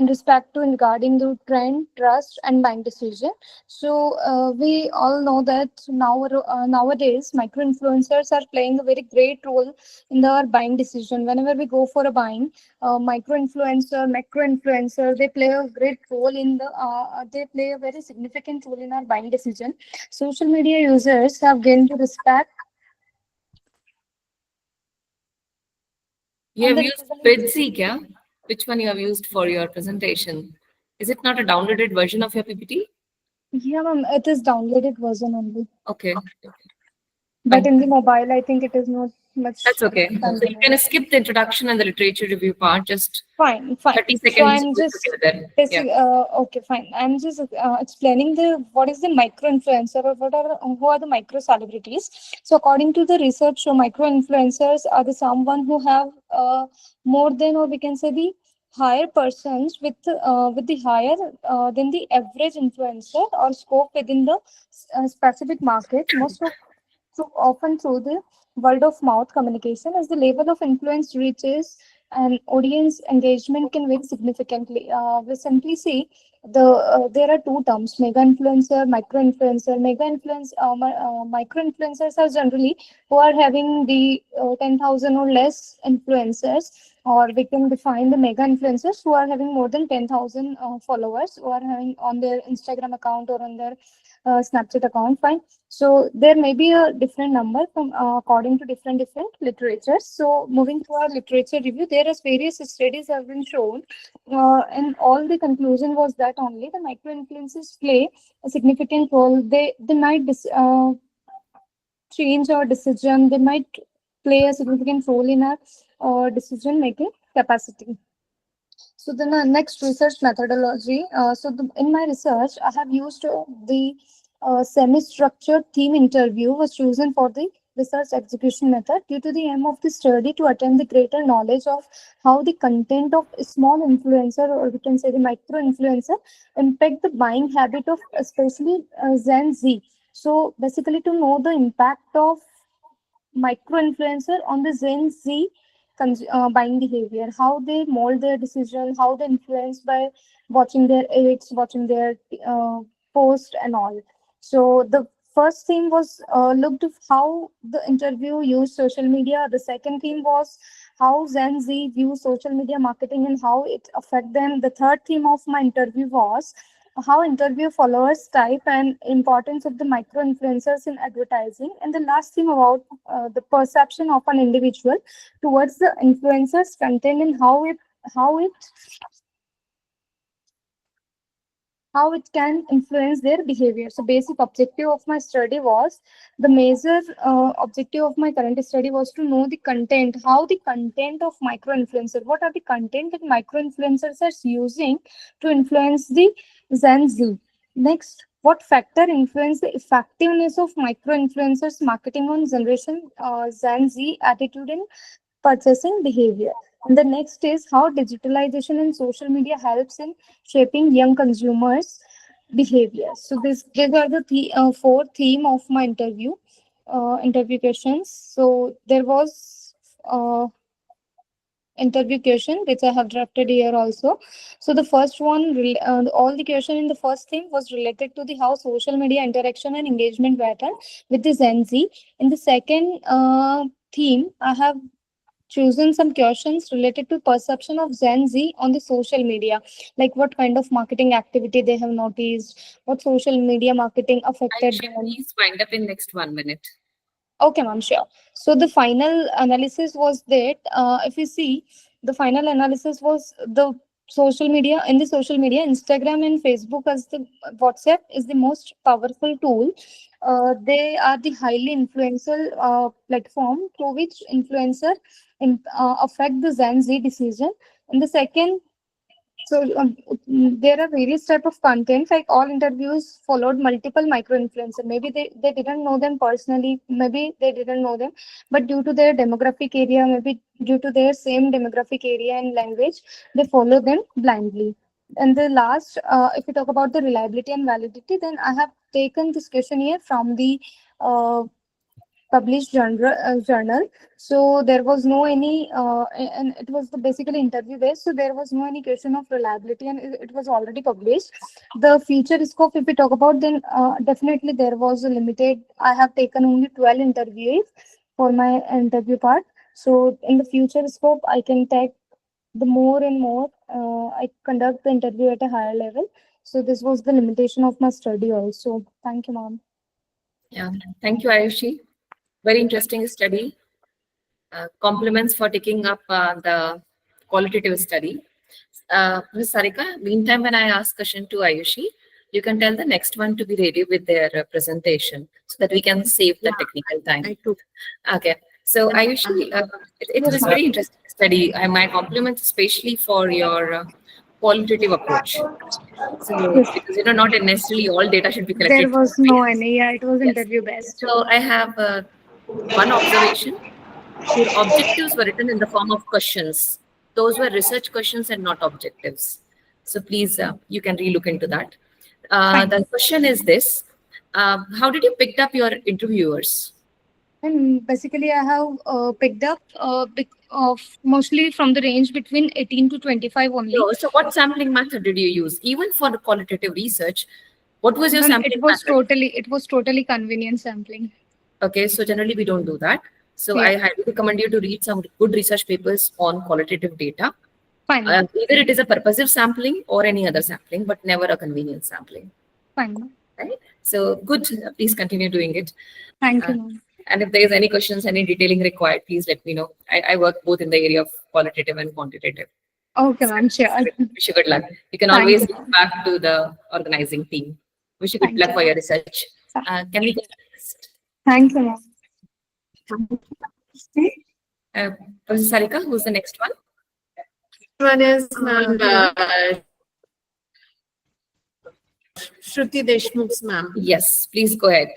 in respect to regarding the trend, trust, and buying decision. So we all know that nowadays micro-influencers are playing a very great role in our buying decision. Whenever we go for a buying, micro-influencer, macro-influencer, they play a great role in the. They play a very significant role in our buying decision. Social media users have gained to respect. You have used Vidsy, kya? Which one you have used for your presentation? Is it not a downloaded version of your PPT? Yeah, ma'am, it is downloaded version only. Okay. But Fine. in the mobile, I think it is not much. That's okay. So you can skip the introduction and the literature review part. Just Fine. 30 So seconds. I'm we'll just together. basically, okay, fine. I'm just explaining what is the micro influencer or who are the micro celebrities. So according to the research, so micro influencers are the someone who have more than, or we can say the higher persons with the higher than the average influencer or scope within the specific market. Most of so often through the word of mouth communication, as the level of influence reaches and audience engagement can vary significantly. We simply see there are two terms: mega influencer, micro influencer. Micro influencers are generally who are having the 10,000 or less influencers, or we can define the mega influencers who are having more than 10,000 followers, who are having on their Instagram account or on their Snapchat account. Fine. So there may be a different number from according to different literatures. So moving to our literature review, there is various studies have been shown, and all the conclusion was that only the micro influences play a significant role. They might change our decision. They might play a significant role in our decision making capacity. So then the next research methodology. In my research, I have used the semi-structured theme interview was chosen for the research execution method due to the aim of the study to attain the greater knowledge of how the content of a small influencer, or we can say the micro influencer, impact the buying habit of especially Gen Z. So basically to know the impact of micro influencer on the Gen Z buying behavior, how they mold their decision, how they influence by watching their ads, watching their post and all. So the first theme was looked at how the interview used social media. The second theme was how Gen Z views social media marketing and how it affect them. The third theme of my interview was how interview followers type and importance of the micro influencers in advertising, and the last theme about the perception of an individual towards the influencers content and how it how it can influence their behavior. So basic objective of my study was, the major objective of my current study was to know the content, how the content of micro influencer, what are the content that micro influencers are using to influence the Gen Z. Next, what factor influence the effectiveness of micro influencers marketing on generation Gen Z attitude and purchasing behavior. And the next is how digitalization and social media helps in shaping young consumers' behavior. So these are the four theme of my interview questions. So there was interview question which I have drafted here also. So the first one, all the question in the first theme was related to the how social media interaction and engagement pattern with the Gen Z. In the second theme, I have chosen some questions related to perception of Gen Z on the social media, like what kind of marketing activity they have noticed, what social media marketing affected Ayushi, them. please wind up in next 1 minute. Okay, ma'am, sure. So the final analysis was that if you see, the final analysis was the social media, in the social media, Instagram and Facebook as the WhatsApp is the most powerful tool. They are the highly influential platform through which influencer affect the Gen Z decision. And the second, so there are various type of content, like all interviews followed multiple micro influencer. Maybe they didn't know them personally, maybe they didn't know them, but due to their demographic area, maybe due to their same demographic area and language, they follow them blindly. And the last, if we talk about the reliability and validity, then I have taken this questionnaire from the uh, published journal. So there was no any and it was the basically interview based, so there was no any question of reliability, and it was already published. The future scope, if we talk about, then definitely there was a limited. I have taken only 12 interviewees for my interview part. So in the future scope, I can take the more and more, I conduct the interview at a higher level. So this was the limitation of my study also. Thank you, ma'am. Yeah, thank you, Ayushi. Very interesting study. Compliments for taking up the qualitative study. Ms. Sarika, meantime, when I ask question to Ayushi, you can tell the next one to be ready with their presentation so that we can save the technical time. I took. Okay. So Ayushi, it was a very interesting study. My compliments especially for your qualitative approach. So Yes. because not necessarily all data should be There collected. was no any. Yeah, it was Yes. interview based. So I have one observation. Your objectives were written in the form of questions. Those were research questions and not objectives. So please, you can relook into that. The question is this: how did you pick up your interviewers? And basically, I have picked up of mostly from the range between 18 to 25 only. So what sampling method did you use? Even for the qualitative research, what was your And sampling it was totally convenient sampling. Okay, so generally we don't do that. So Yeah. I highly recommend you to read some good research papers on qualitative data. Fine. Either it is a purposive sampling or any other sampling, but never a convenience sampling. Fine. Right? So good. Please continue doing it. Thank you, ma'am. And if there is any questions, any detailing required, please let me know. I work both in the area of qualitative and quantitative. Okay, ma'am. Sure. Wish you good luck. You can Thank always you. get back to the organizing team. Wish you good Thank luck you. for your research. Can we go next? Thank you, ma'am. Professor Sarika, who's the next one? One is Shruti Deshmukh's ma'am. Yes, please go ahead.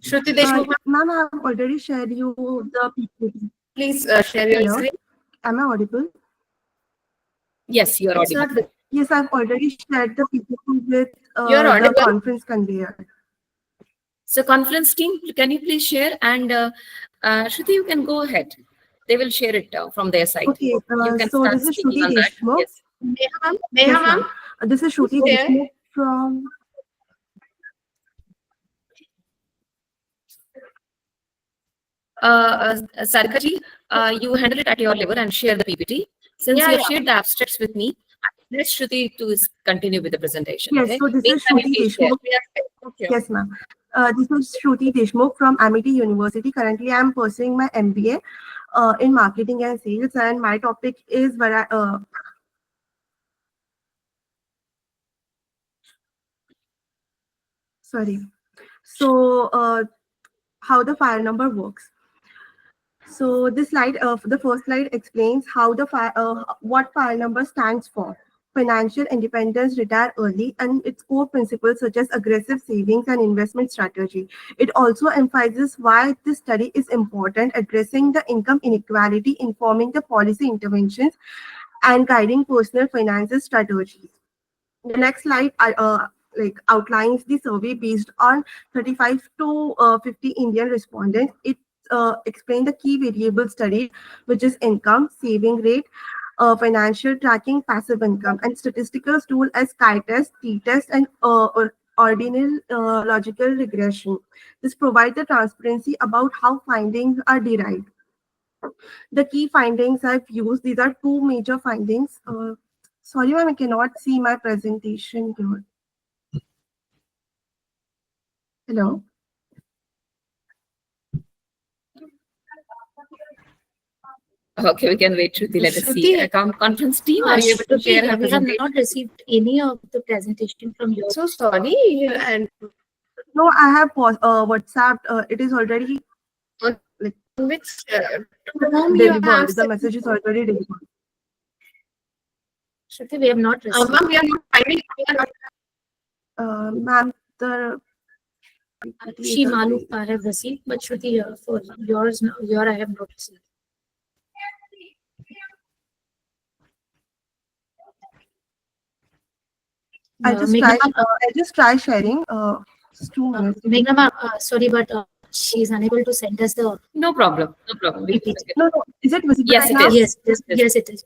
Shruti Deshmukh, Ma'am, I have already shared you the PPT. please share your Hello? screen. Am I audible? Yes, you're It's audible. not. Yes, I've already shared the PPT with You're the audible. conference conveyor. So conference team, can you please share? And Shruti, you can go ahead. They will share it from their side. Okay, You can so start this is speaking Shruti on that. Deshmukh. Yes. Neha Yes, ma'am. ma'am. This is Shruti Who's there? Deshmukh from. Sarika ji, you handle it at your level and share the PPT. Since you have shared the abstracts with me, let Shruti to continue with the presentation. Yes, Okay? so this is Meantime, Shruti please share. Deshmukh. Okay. Yes, ma'am. This is Shruti Deshmukh from Amity University. Currently, I am pursuing my MBA in marketing and sales, and my topic is sorry. So how the file number works. So this slide, the first slide explains how the what file number stands for. Financial independence, retire early, and its core principles such as aggressive savings and investment strategy. It also emphasizes why this study is important, addressing the income inequality, informing the policy interventions, and guiding personal finances strategies. The next slide outlines the survey based on 35 to 50 Indian respondents. It explained the key variables studied, which is income, saving rate, financial tracking, passive income, and statistical tool as chi-test, t-test, and ordinal logical regression. This provides the transparency about how findings are derived. The key findings I've used, these are two major findings. Sorry, ma'am, I cannot see my presentation here. Hello? Okay, we can wait, Shruti. Let us see. Conference team, are you able to Shruti, share her we have presentation? not received any of the presentation from you. So sorry, and No, I have WhatsApp. It is already which to whom you have delivered. The sent? message is already delivered. Shruti, we have not received. Ma'am, we are not finding. Ma'am, the She Malu, I have received, but Shruti, for yours, your I have not received. I'll just try sharing. Just 2 minutes. Meghna ma'am, sorry, but she is unable to send us the. No problem. No problem. We can No, is it visible Yes, right it now? is. Yes, it is.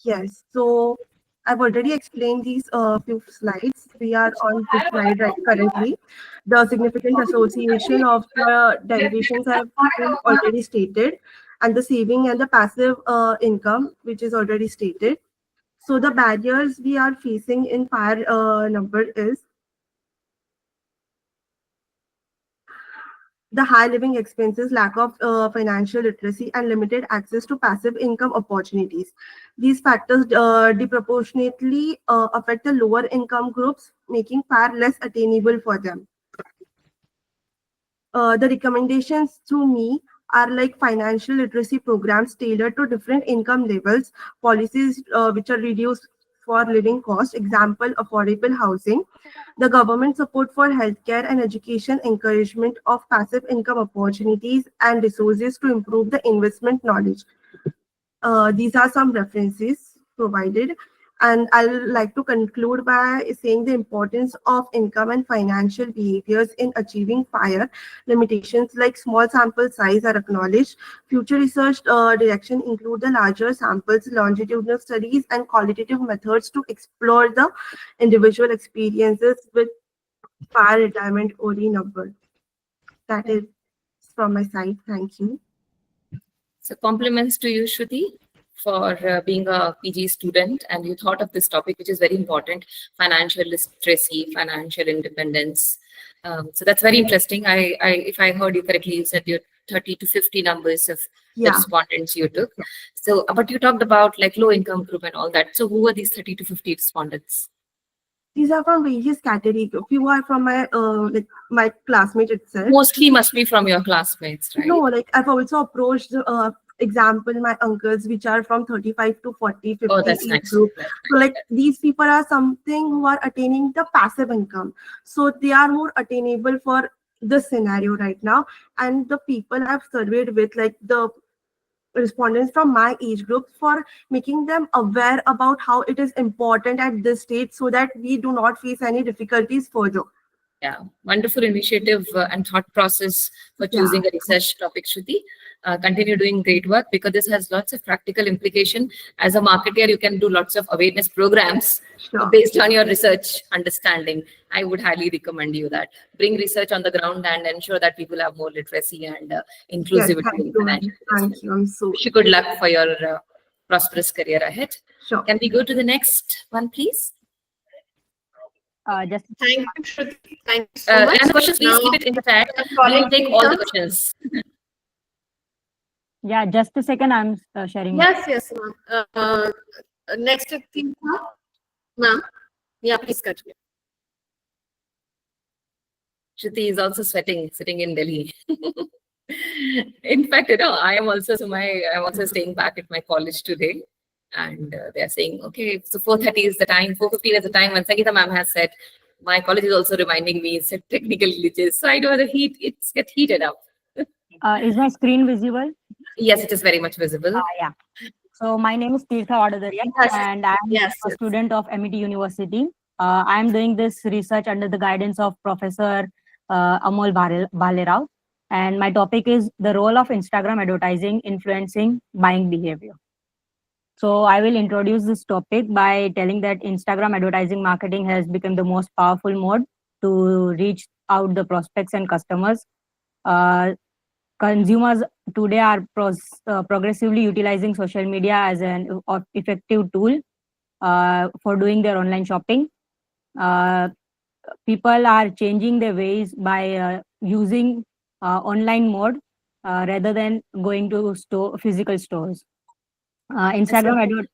Yes. So I've already explained these few slides. We are on this slide right currently. The significant association of the derivations have been already stated, and the saving and the passive income, which is already stated. So the barriers we are facing in fire number is the high living expenses, lack of financial literacy, and limited access to passive income opportunities. These factors disproportionately affect the lower income groups, making fire less attainable for them. The recommendations to me are like financial literacy programs tailored to different income levels, policies which are reduced for living cost, example, affordable housing, the government support for healthcare and education, encouragement of passive income opportunities, and resources to improve the investment knowledge. These are some references provided. And I'll like to conclude by saying the importance of income and financial behaviors in achieving fire. Limitations like small sample size are acknowledged. Future research direction include the larger samples, longitudinal studies, and qualitative methods to explore the individual experiences with fire retirement OD number. That is from my side. Thank you. So compliments to you, Shruti, for being a PG student, and you thought of this topic, which is very important: financial literacy, financial independence. So that's very interesting. If I heard you correctly, you said you're 30 to 50 numbers of respondents you took. So, but you talked about like low income group and all that. So, who are these 30 to 50 respondents? These are from various categories. Few are from my my classmate itself. Mostly must be from your classmates, right? No, like I've also approached example my uncles, which are from 35 to 40, 50 that's age nice. group. So like these people are something who are attaining the passive income. So they are more attainable for this scenario right now. And the people I've surveyed with, like the respondents from my age group, for making them aware about how it is important at this stage so that we do not face any difficulties further. Yeah, wonderful initiative and thought process for choosing a research topic, Shruti. Continue doing great work, because this has lots of practical implication. As a marketer, you can do lots of awareness programs based on your research understanding. I would highly recommend you that. Bring research on the ground and ensure that people have more literacy and inclusivity in financial. Thank you. I'm so wish you good luck for your prosperous career ahead. Sure. Can we go to the next one, please? Thank you, Shruti. Thank you so much. And the questions, please keep it in the chat. We will take all the questions. Yeah, just a second. I'm sharing. Yes, ma'am. Next thing, ma'am. Yeah, please continue. Shruti is also sweating, sitting in Delhi. In fact, I'm also staying back at my college today. And they're saying, okay, so 4:30 is the time, 4:15 is the time. And Sangeeta ma'am has said, my college is also reminding me, it's technical glitches. So I know the heat, it's get heated up. Is my screen visible? Yes, it is very much visible. Yeah. So my name is Tirtha Vadadaria, Yes. and I'm Yes, a yes. student of MIT University. I'm doing this research under the guidance of Professor Amol Bhalerao. And my topic is the role of Instagram advertising influencing buying behavior. So I will introduce this topic by telling that Instagram advertising marketing has become the most powerful mode to reach out the prospects and customers. Consumers today are progressively utilizing social media as an effective tool for doing their online shopping. People are changing their ways by using online mode rather than going to physical stores. Instagram advert.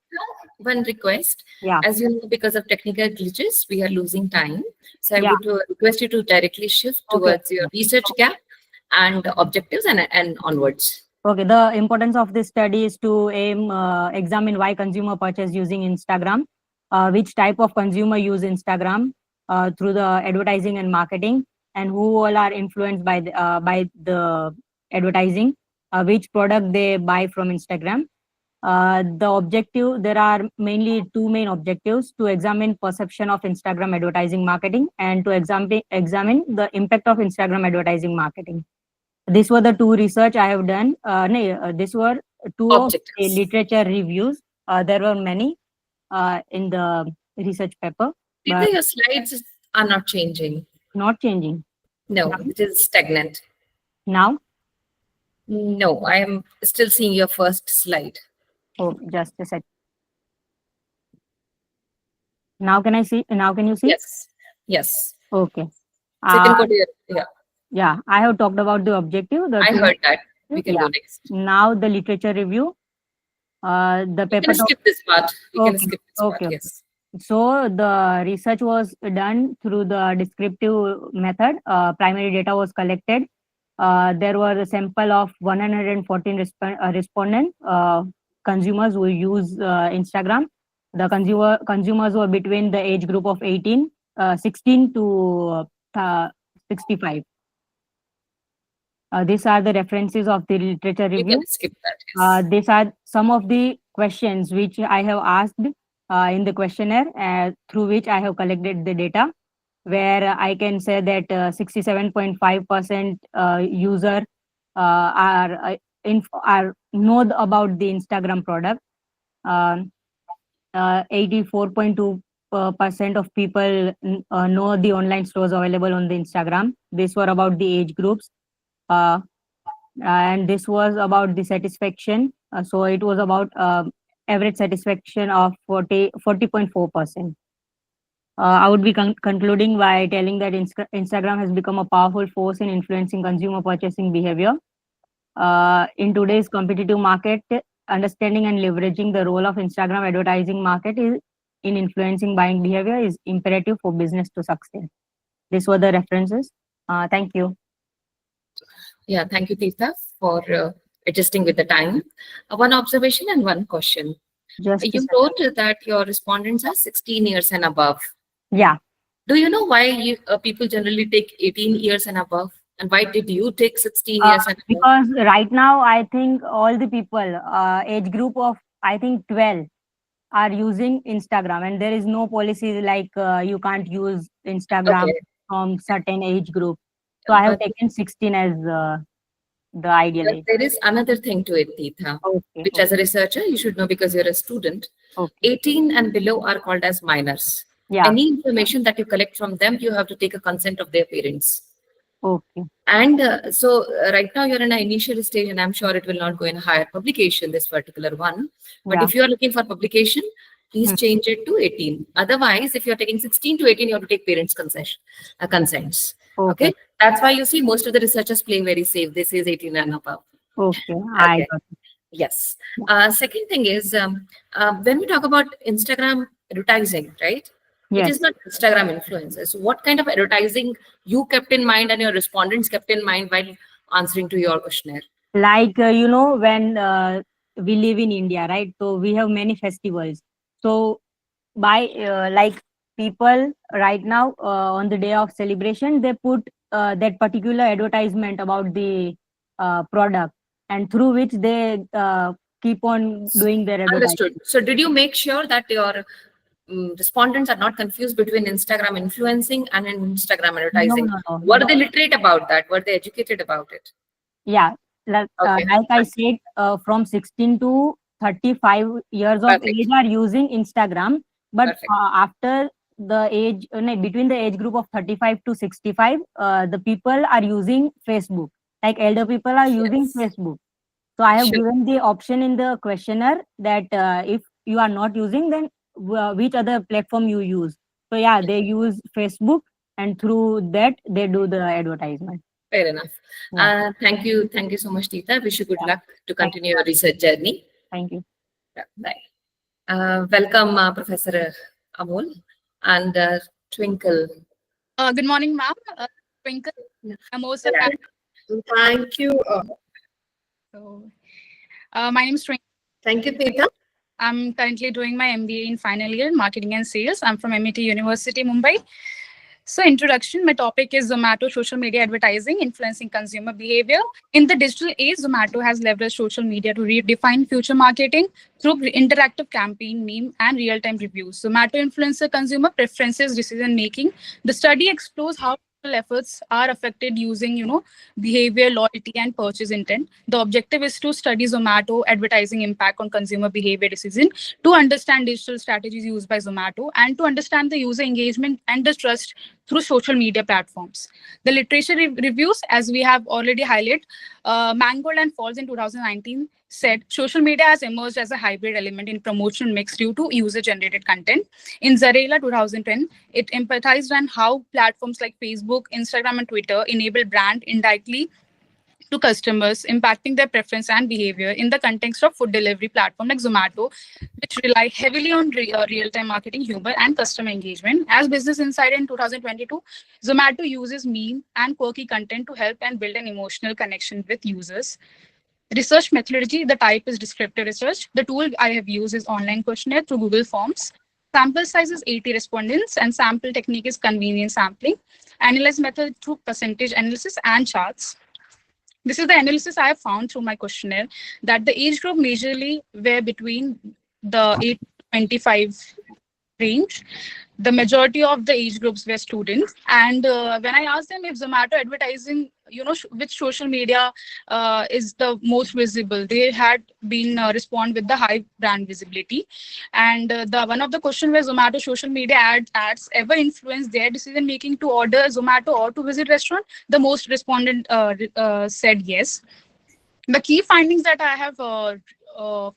One request, Yeah. as you know, because of technical glitches, we are losing time. So I Yeah. would request you to directly shift Okay. towards your research gap and objectives and onwards. Okay, the importance of this study is to examine why consumer purchase using Instagram, which type of consumer use Instagram through the advertising and marketing, and who all are influenced by the advertising, which product they buy from Instagram. The objective, there are mainly two main objectives: to examine perception of Instagram advertising marketing and to examine the impact of Instagram advertising marketing. These were the two research I have done. These were two of the Objectives. literature reviews. There were many in the research paper, Either but your slides are not changing. not changing. No, it is stagnant. Now, No, I am still seeing your first slide. oh, just a sec. Now can I see? Now can you see? Yes. Yes. Okay. So you can go to your, Yeah, I have talked about the objective. I heard that. We can Yeah. go next. Now the literature review. The You paper. can skip this part. You can Okay, skip this part, okay. yes. So the research was done through the descriptive method. Primary data was collected. There were a sample of 114 respondent consumers who use Instagram. The consumers were between the age group of 16 to 65. These are the references of the literature You review. can skip that, yes. These are some of the questions which I have asked in the questionnaire through which I have collected the data, where I can say that 67.5% user are know about the Instagram product. 84.2% of people know the online stores available on the Instagram. These were about the age groups. And this was about the satisfaction. So it was about average satisfaction of 40.4%. I would be concluding by telling that Instagram has become a powerful force in influencing consumer purchasing behavior. In today's competitive market, understanding and leveraging the role of Instagram advertising market in influencing buying behavior is imperative for business to succeed. These were the references. Thank you. Yeah, thank you, Tirtha, for adjusting with the time. One observation and one question. Just a You second. wrote that your respondents are 16 years and above. Yeah. Do you know why people generally take 18 years and above? And why did you take 16 years and above? Because right now, I think all the people, age group of, I think 12, are using Instagram, and there is no policy like you can't use Instagram Okay. from certain age group. So I have But- taken 16 as the ideal But age. there is another thing to it, Tirtha, Okay. which as a researcher, you should know because you're a student. Okay. 18 and below are called as minors. Yeah. Any information that you collect from them, you have to take a consent of their parents. Okay. And so right now you're in an initial stage, and I'm sure it will not go in a higher publication, this particular one. But Yeah. if you are looking for publication, please change it to 18. Otherwise, if you're taking 16 to 18, you have to take parents' consents. Okay. That's why you see most of the researchers playing very safe. This is 18 and above. Okay. I Okay. got it. Yes. Second thing is when we talk about Instagram advertising, right? It Yes. is not Instagram influencers. So what kind of advertising you kept in mind and your respondents kept in mind while answering to your questionnaire? Like, when we live in India, right? So we have many festivals. So by like people right now on the day of celebration, they put that particular advertisement about the product, and through which they keep on doing their advertising. Understood. So did you make sure that your respondents are not confused between Instagram influencing and an Instagram advertising? No. Were they literate about that? Were they educated about it? Yeah, like, Okay. like I said, from 16 to 35 years of Perfect. age are using Instagram, but Perfect. after the age, no, between the age group of 35 to 65, the people are using Facebook. Like elder people are using Yes. Facebook. So I have Sure. given the option in the questionnaire that if you are not using, then which other platform you use. So yeah, they use Facebook, and through that they do the advertisement. Fair enough. Yeah. Thank you. Thank you so much, Tita. Wish you good Yeah. luck to Thank continue your research journey. Thank you. Yeah, bye. Welcome, Professor Amol and Twinkle. Good morning, ma'am. Twinkle. I'm also Thank you. so, my name is Twinkle. Thank you, Tita. I'm currently doing my MBA in final year, marketing and sales. I'm from MIT University, Mumbai. So, introduction. My topic is Zomato social media advertising influencing consumer behavior. In the digital age, Zomato has leveraged social media to redefine future marketing through interactive campaign, meme, and real-time reviews. Zomato influencer consumer preferences, decision making. The study explores how efforts are affected using behavior, loyalty, and purchase intent. The objective is to study Zomato advertising impact on consumer behavior decision, to understand digital strategies used by Zomato, and to understand the user engagement and the trust through social media platforms. The literature reviews, as we have already highlighted, Mangold and Falls in 2019 said social media has emerged as a hybrid element in promotional mix due to user-generated content. In Zarela 2010, it empathized on how platforms like Facebook, Instagram, and Twitter enable brand indirectly to customers, impacting their preference and behavior in the context of food delivery platform like Zomato, which rely heavily on real-time marketing, humor, and customer engagement. As Business Insider in 2022, Zomato uses meme and quirky content to help and build an emotional connection with users. Research methodology, the type is descriptive research. The tool I have used is online questionnaire through Google Forms. Sample size is 80 respondents, and sample technique is convenience sampling. Analyze method through percentage analysis and charts. This is the analysis I have found through my questionnaire, that the age group majorly were between the 8 to 25 range. The majority of the age groups were students. And when I asked them if Zomato advertising, which social media is the most visible, they had been respond with the high brand visibility. And the one of the question where Zomato social media ads ever influence their decision making to order Zomato or to visit restaurant, the most respondent said yes. The key findings that I have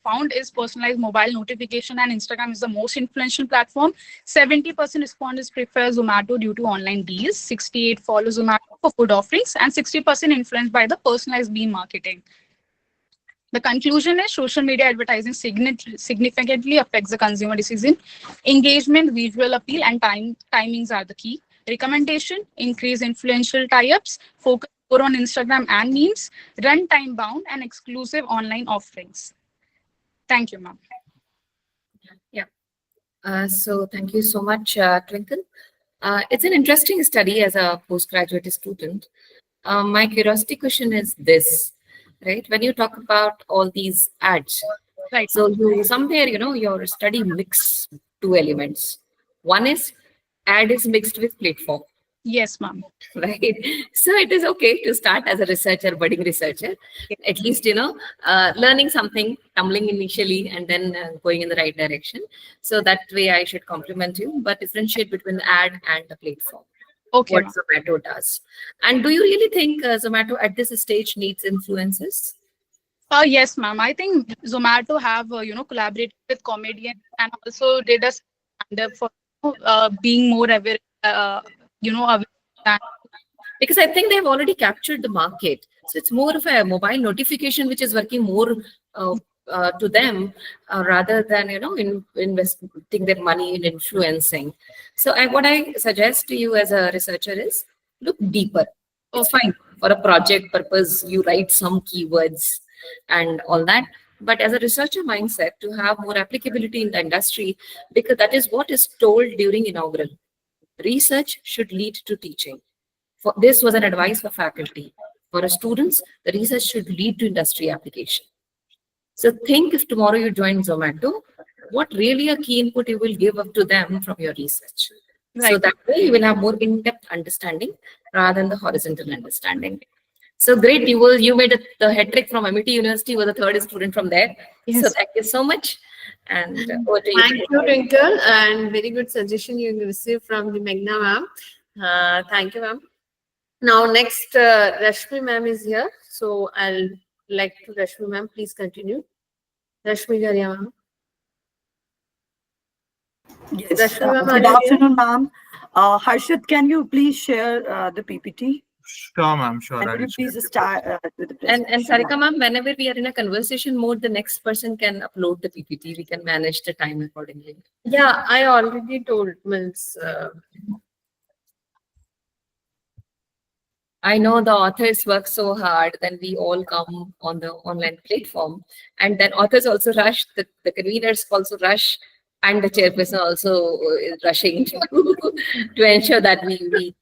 found is personalized mobile notification, and Instagram is the most influential platform. 70% respondents prefer Zomato due to online deals, 68 follow Zomato for food offerings, and 60% influenced by the personalized beam marketing. The conclusion is social media advertising significantly affects the consumer decision. Engagement, visual appeal, and timings are the key. Recommendation, increase influential tie-ups, focus more on Instagram and memes, run time bound, and exclusive online offerings. Thank you, ma'am. Yeah. So thank you so much, Twinkle. It's an interesting study as a postgraduate student. My curiosity question is this, right? When you talk about all these ads, Right. so you somewhere, your study mix two elements. One is ad is mixed with platform. Yes, ma'am. Right. So it is okay to start as a researcher, budding researcher, at least, learning something, tumbling initially, and then going in the right direction. So that way I should compliment you, but differentiate between the ad and the platform. Okay, What ma'am. Zomato does. And do you really think Zomato at this stage needs influencers? Yes, ma'am. I think Zomato have, collaborated with comedians and also did a stand-up for being more aware, aware. Because I think they've already captured the market. So it's more of a mobile notification, which is working more to them rather than investing their money in influencing. So what I suggest to you as a researcher is look deeper. It's fine for a project purpose, you write some keywords and all that, but as a researcher mindset to have more applicability in the industry, because that is what is told during inaugural. Research should lead to teaching. This was an advice for faculty. For students, the research should lead to industry application. So think if tomorrow you join Zomato, what really a key input you will give up to them from your research. So that way you will have more in-depth understanding rather than the horizontal understanding. So great, you made the hat trick from MIT University, was the third student from there. Yes. So thank you so much. And over to you. Thank you, Twinkle, and very good suggestion you received from the Meghna ma'am. Thank you, ma'am. Now, next, Rashmi ma'am is here. So I'll like to Rashmi ma'am, please continue. Rashmi Garia ma'am. Yes. Rashmi ma'am, are Good you here? afternoon, ma'am. Harshit, can you please share the PPT? Sure, ma'am. Sure. And I will will you share please it. start with the And presentation? Sarika ma'am, whenever we are in a conversation mode, the next person can upload the PPT. We can manage the time accordingly. Yeah, I already told Mills. I know the authors work so hard, then we all come on the online platform. And then authors also rush, the conveners also rush, and the chairperson also is rushing to ensure that we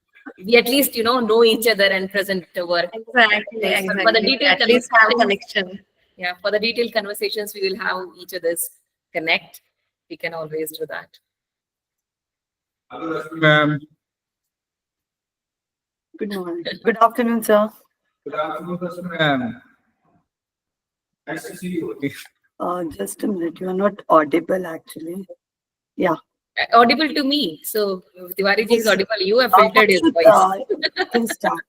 at least, know each other and present the work. Exactly, Yes, exactly. for the detailed At least have conversations- connection. Yeah, for the detailed conversations, we will have each other's connect. We can always do that. Ma'am. Good morning. Good afternoon, sir. Good afternoon, ma'am. Nice to see you. Just a minute. You are not audible, actually. Yeah. Audible to me. So Tiwari ji is audible. You have filtered his Harshit, voice. you can start.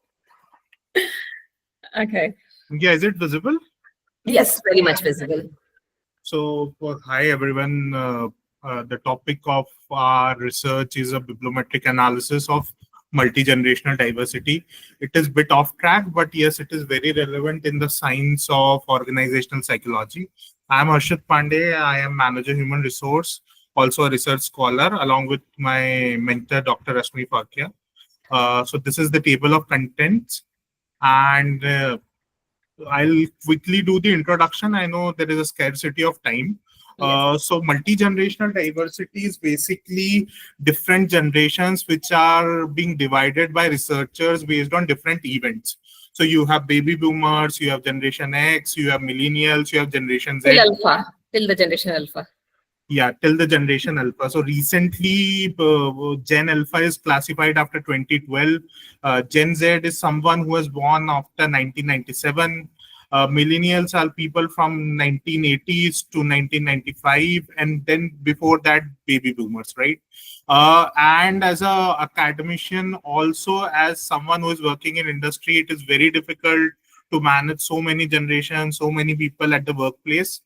Okay. Yeah, is it visible? Yes, very much visible. So, hi everyone. The topic of our research is a bibliometric analysis of multi-generational diversity. It is a bit off track, but yes, it is very relevant in the science of organizational psychology. I am Harshit Pandey. I am manager human resource, also a research scholar, along with my mentor, Dr. Rashmi Fakia. So this is the table of contents, and I'll quickly do the introduction. I know there is a scarcity of time. So multi-generational diversity is basically different generations which are being divided by researchers based on different events. So you have baby boomers, you have generation X, you have millennials, you have generation Z. Till alpha, till the generation alpha. Yeah, till the generation alpha. So recently, Gen Alpha is classified after 2012. Gen Z is someone who was born after 1997. Millennials are people from 1980s to 1995, and then before that, baby boomers, right? And as a academician, also as someone who is working in industry, it is very difficult to manage so many generations, so many people at the workplace.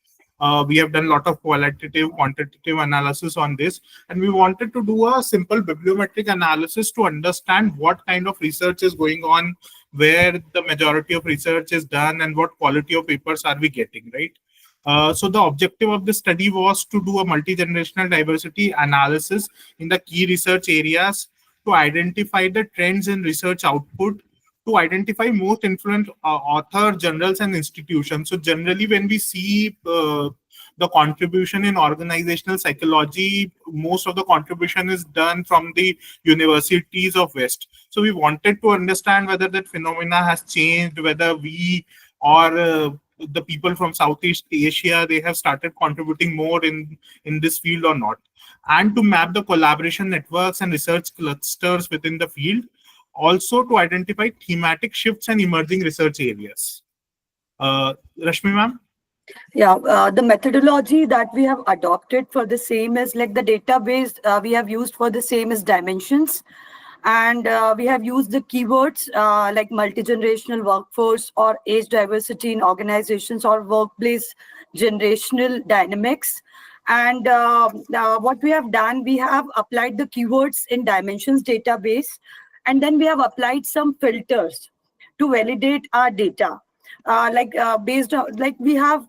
We have done a lot of qualitative, quantitative analysis on this, and we wanted to do a simple bibliometric analysis to understand what kind of research is going on, where the majority of research is done, and what quality of papers are we getting, right? So the objective of the study was to do a multi-generational diversity analysis in the key research areas to identify the trends in research output, to identify most influential author, journals, and institutions. So generally, when we see the contribution in organizational psychology, most of the contribution is done from the universities of West. So we wanted to understand whether that phenomena has changed, whether we or the people from Southeast Asia, they have started contributing more in this field or not. And to map the collaboration networks and research clusters within the field, also to identify thematic shifts and emerging research areas. Rashmi ma'am? Yeah, the methodology that we have adopted for the same is like the database we have used for the same is dimensions. And we have used the keywords like multi-generational workforce or age diversity in organizations or workplace generational dynamics. And what we have done, we have applied the keywords in dimensions database, and then we have applied some filters to validate our data. Based on, like we have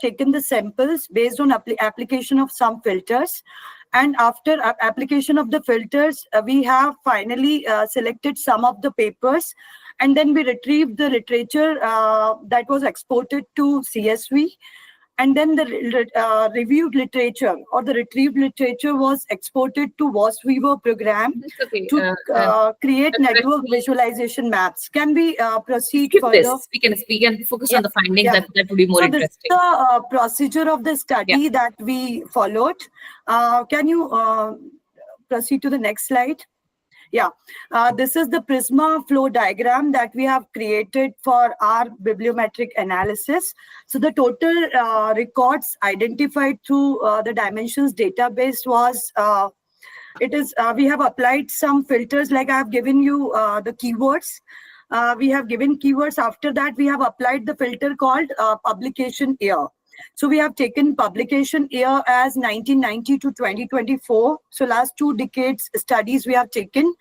taken the samples based on application of some filters. And after application of the filters, we have finally selected some of the papers, and then we retrieved the literature that was exported to CSV. And then the reviewed literature or the retrieved literature was exported to VOSWeaver program Okay. to create network visualization maps. Can we proceed Skip further? this. We can focus on the findings. Yeah. That would be more So this is interesting. the procedure of the study that we followed. Can you proceed to the next slide? Yeah, this is the Prisma flow diagram that we have created for our bibliometric analysis. So the total records identified through the dimensions database was, we have applied some filters, like I have given you the keywords. We have given keywords. After that, we have applied the filter called publication year. So we have taken publication year as 1990 to 2024. So last 2 decades studies we have taken,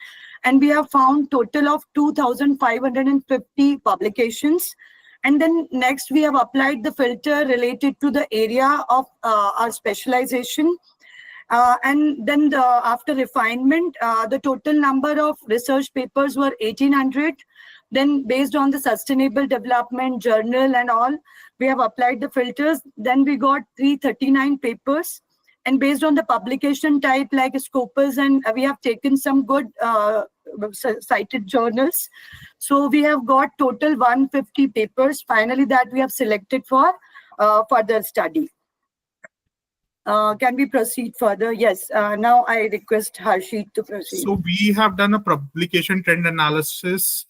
and we have found total of 2,550 publications. And then next we have applied the filter related to the area of our specialization. And then after refinement, the total number of research papers were 1,800. Then based on the sustainable development journal and all, we have applied the filters. Then we got 339 papers. And based on the publication type like Scopus, and we have taken some good cited journals. So we have got total 150 papers finally that we have selected for further study. Can we proceed further? Yes. Now I request Harshit to proceed. So we have done a publication trend analysis.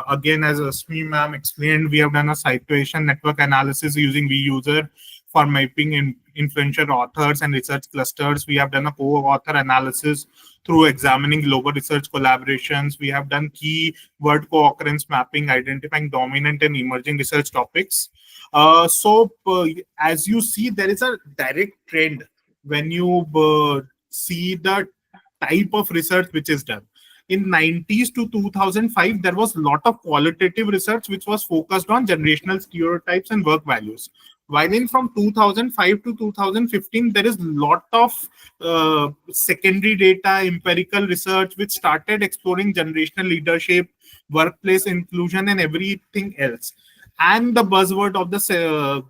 Again, as Asmi ma'am explained, we have done a citation network analysis using vUser for mapping in influential authors and research clusters. We have done a co-author analysis through examining global research collaborations. We have done keyword co-occurrence mapping, identifying dominant and emerging research topics. As you see, there is a direct trend when you see the type of research which is done. In 90s to 2005, there was a lot of qualitative research which was focused on generational stereotypes and work values. While in from 2005 to 2015, there is a lot of secondary data, empirical research, which started exploring generational leadership, workplace inclusion, and everything else. And the buzzword of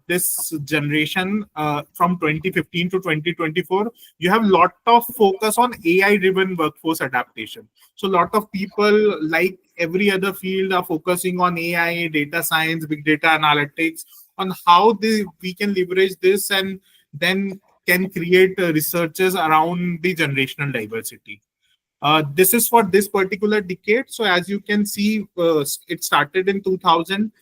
this generation from 2015 to 2024, you have a lot of focus on AI-driven workforce adaptation. So a lot of people, like every other field, are focusing on AI, data science, big data analytics, on how we can leverage this and then can create researches around the generational diversity. This is for this particular decade. So as you can see, it started in 2000.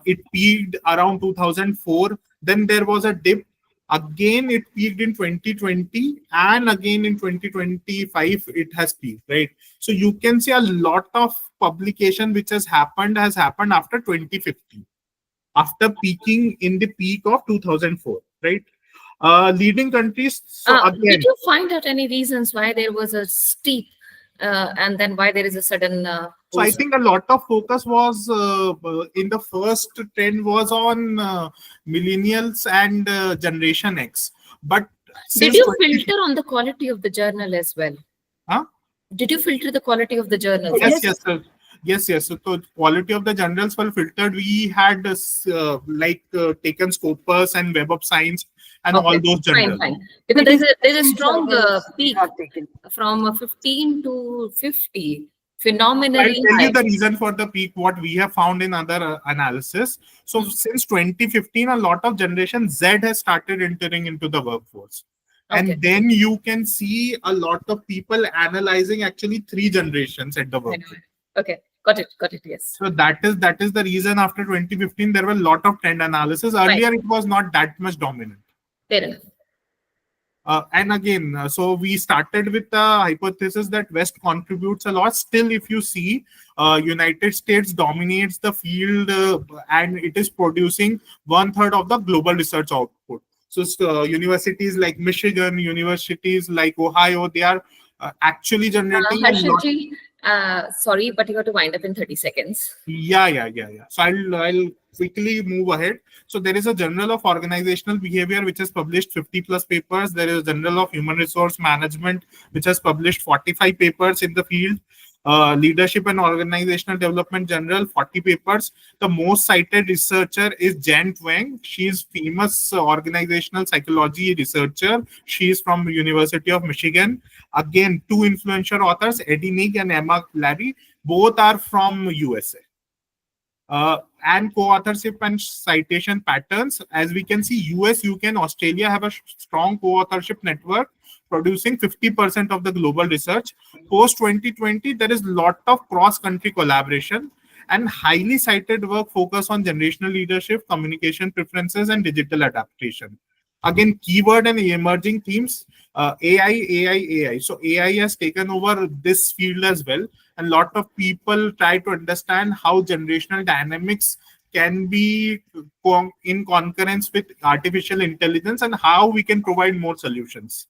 It peaked around 2004. Then there was a dip. Again, it peaked in 2020, and again in 2025, it has peaked, right? So you can see a lot of publication which has happened after 2015, after peaking in the peak of 2004, right? Leading countries. So again, did you find out any reasons why there was a steep and then why there is a sudden so I think a lot of focus was in the first trend was on millennials and Generation X. But did you filter on the quality of the journal as well? Huh? Did you filter the quality of the journal? Yes, yes, sir. Yes. So the quality of the journals were filtered. We had taken Scopus and Web of Science and all those journals. Fine. Because there's a strong peak from 15 to 50. Phenomenally I'll tell you the reason for the peak, what we have found in other analysis. So since 2015, a lot of Generation Z has started entering into the workforce. Okay. And then you can see a lot of people analyzing actually 3 generations at the workforce. Okay, got it, yes. So that is the reason after 2015, there were a lot of trend analysis. Earlier, it was not that much dominant. Fair enough. And again, so we started with the hypothesis that West contributes a lot. Still, if you see, United States dominates the field and it is producing 1/3 of the global research output. So universities like Michigan, universities like Ohio, they are actually generating Sorry, but you have to wind up in 30 seconds. Yeah. So I'll quickly move ahead. So there is a Journal of Organizational Behavior which has published 50 plus papers. There is a Journal of Human Resource Management which has published 45 papers in the field. Leadership and Organizational Development Journal, 40 papers. The most cited researcher is Jen Twang. She is famous organizational psychology researcher. She is from University of Michigan. Again, two influential authors, Eddie Nick and Emma Larry, both are from USA. And co-authorship and citation patterns. As we can see, US, UK, and Australia have a strong co-authorship network, producing 50% of the global research. Post 2020, there is a lot of cross-country collaboration, and highly cited work focus on generational leadership, communication preferences, and digital adaptation. Again, keyword and emerging themes, AI. So AI has taken over this field as well. And a lot of people try to understand how generational dynamics can be in concurrence with artificial intelligence and how we can provide more solutions.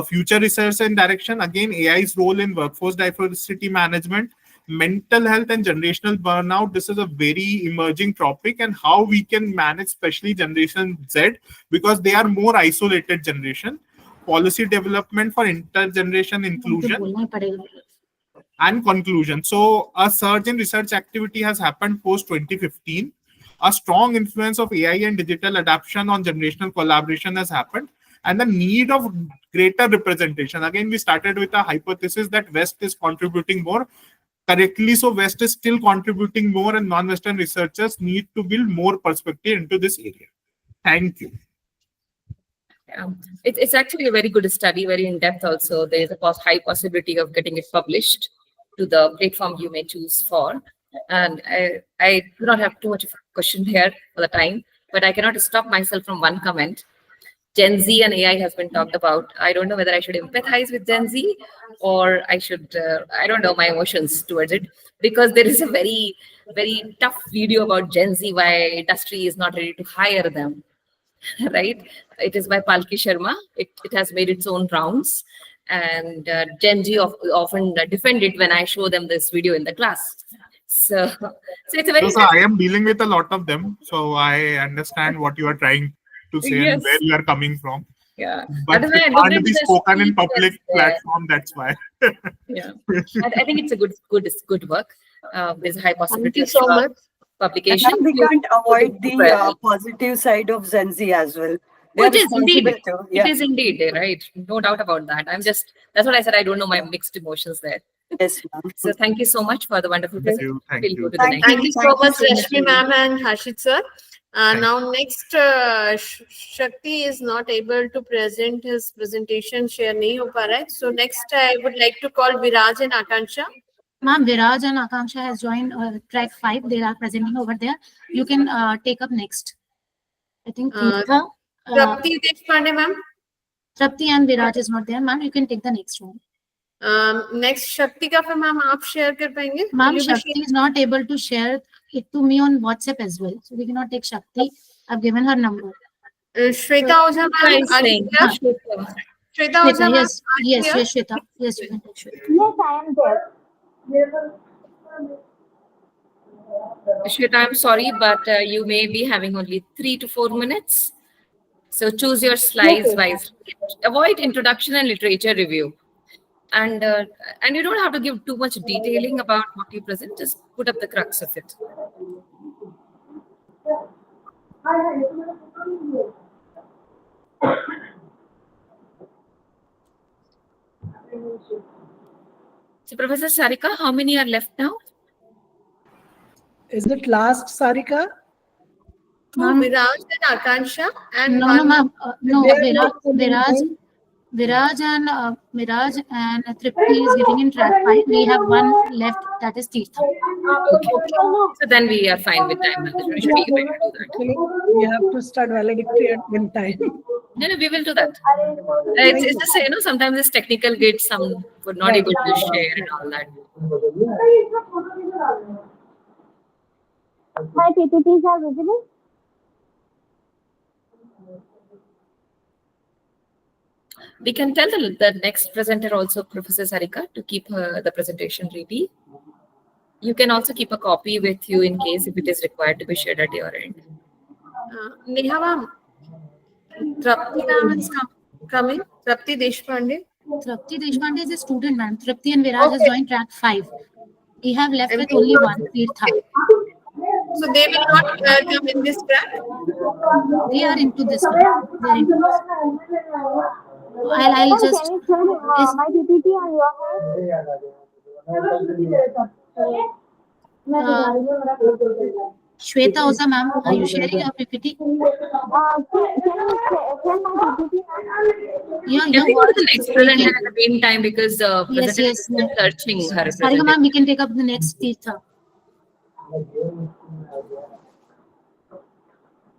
Future research and direction, again, AI's role in workforce diversity management, mental health and generational burnout. This is a very emerging topic, and how we can manage, especially Generation Z, because they are more isolated generation. Policy development for intergeneration inclusion. And conclusion. So a surge in research activity has happened post 2015. A strong influence of AI and digital adoption on generational collaboration has happened, and the need of greater representation. Again, we started with a hypothesis that West is contributing more. Correctly, so West is still contributing more, and non-Western researchers need to build more perspective into this area. Thank you. It's actually a very good study, very in-depth also. There is a high possibility of getting it published to the platform you may choose for. And I do not have too much of a question here for the time, but I cannot stop myself from one comment. Gen Z and AI has been talked about. I don't know whether I should empathize with Gen Z or I should, I don't know my emotions towards it, because there is a very, very tough video about Gen Z, why industry is not ready to hire them. Right? It is by Palki Sharma. It has made its own rounds, and Gen Z often defend it when I show them this video in the class. So it's a very. So I am dealing with a lot of them, so I understand what you are trying to say and where you are coming from. Yeah, but it can't be spoken in public platform. That's why. Yeah, I think it's a good work. There's a high possibility. Thank you so much. Publication. We can't avoid the positive side of Gen Z as well. It is indeed. It is indeed, right? No doubt about that. That's what I said. I don't know my mixed emotions there. Yes, so thank you so much for the wonderful presentation. Thank you. Thank you so much, Rashmi ma'am and Hashit sir. Now next, Shakti is not able to present his presentation. Share nahi ho pa raha hai. So next, I would like to call Viraj and Akansha. Ma'am, Viraj and Akansha has joined track 5. They are presenting over there. You can take up next. I think Tirtha. Trapti Deshpande, ma'am. Trapti and Viraj is not there, ma'am. You can take the next one. Next, Shakti ka fir ma'am aap share kar payenge? Ma'am, Shakti is not able to share it to me on WhatsApp as well. So we cannot take Shakti. I've given her number. Shweta Oza ma'am. Shweta Oza ma'am. Yes, Shweta. Yes, you can take Shweta. Yes, I am there. Shweta, I'm sorry, but you may be having only 3 to 4 minutes. So choose your slides wisely. Avoid introduction and literature review. And you don't have to give too much detailing about what you present. Just put up the crux of it. So Professor Sarika, how many are left now? Is it last, Sarika? Viraj and Akansha and no, ma'am. No, Viraj and Tripti is getting in track 5. We have one left, that is Tirtha. Okay. So then we are fine with time management. Should be able to do that. We have to start valedictorian in time. No, we will do that. It's just, sometimes it's technical glitch, some were not able to share and all that. My PPTs are visible. We can tell the next presenter also, Professor Sarika, to keep the presentation ready. You can also keep a copy with you in case if it is required to be shared at your end. Neha ma'am, Trapti ma'am is coming. Trapti Deshpande. Trapti Deshpande is a student, ma'am. Trapti and Viraj has Okay. joined track 5. We have left And with they only will one, not- Tirtha. So they will not come in this track. They are into this one. They are into this. I'll just. Can you share Yes. my PPT on your Shweta Oza, ma'am, are you sharing your PPT? Can you share my PPT? Your Can we go to voice the is next presenter breaking. at the meantime because the Yes, presenter yes. is still searching her Sarika, presentation. ma'am, we can take up the next Tirtha.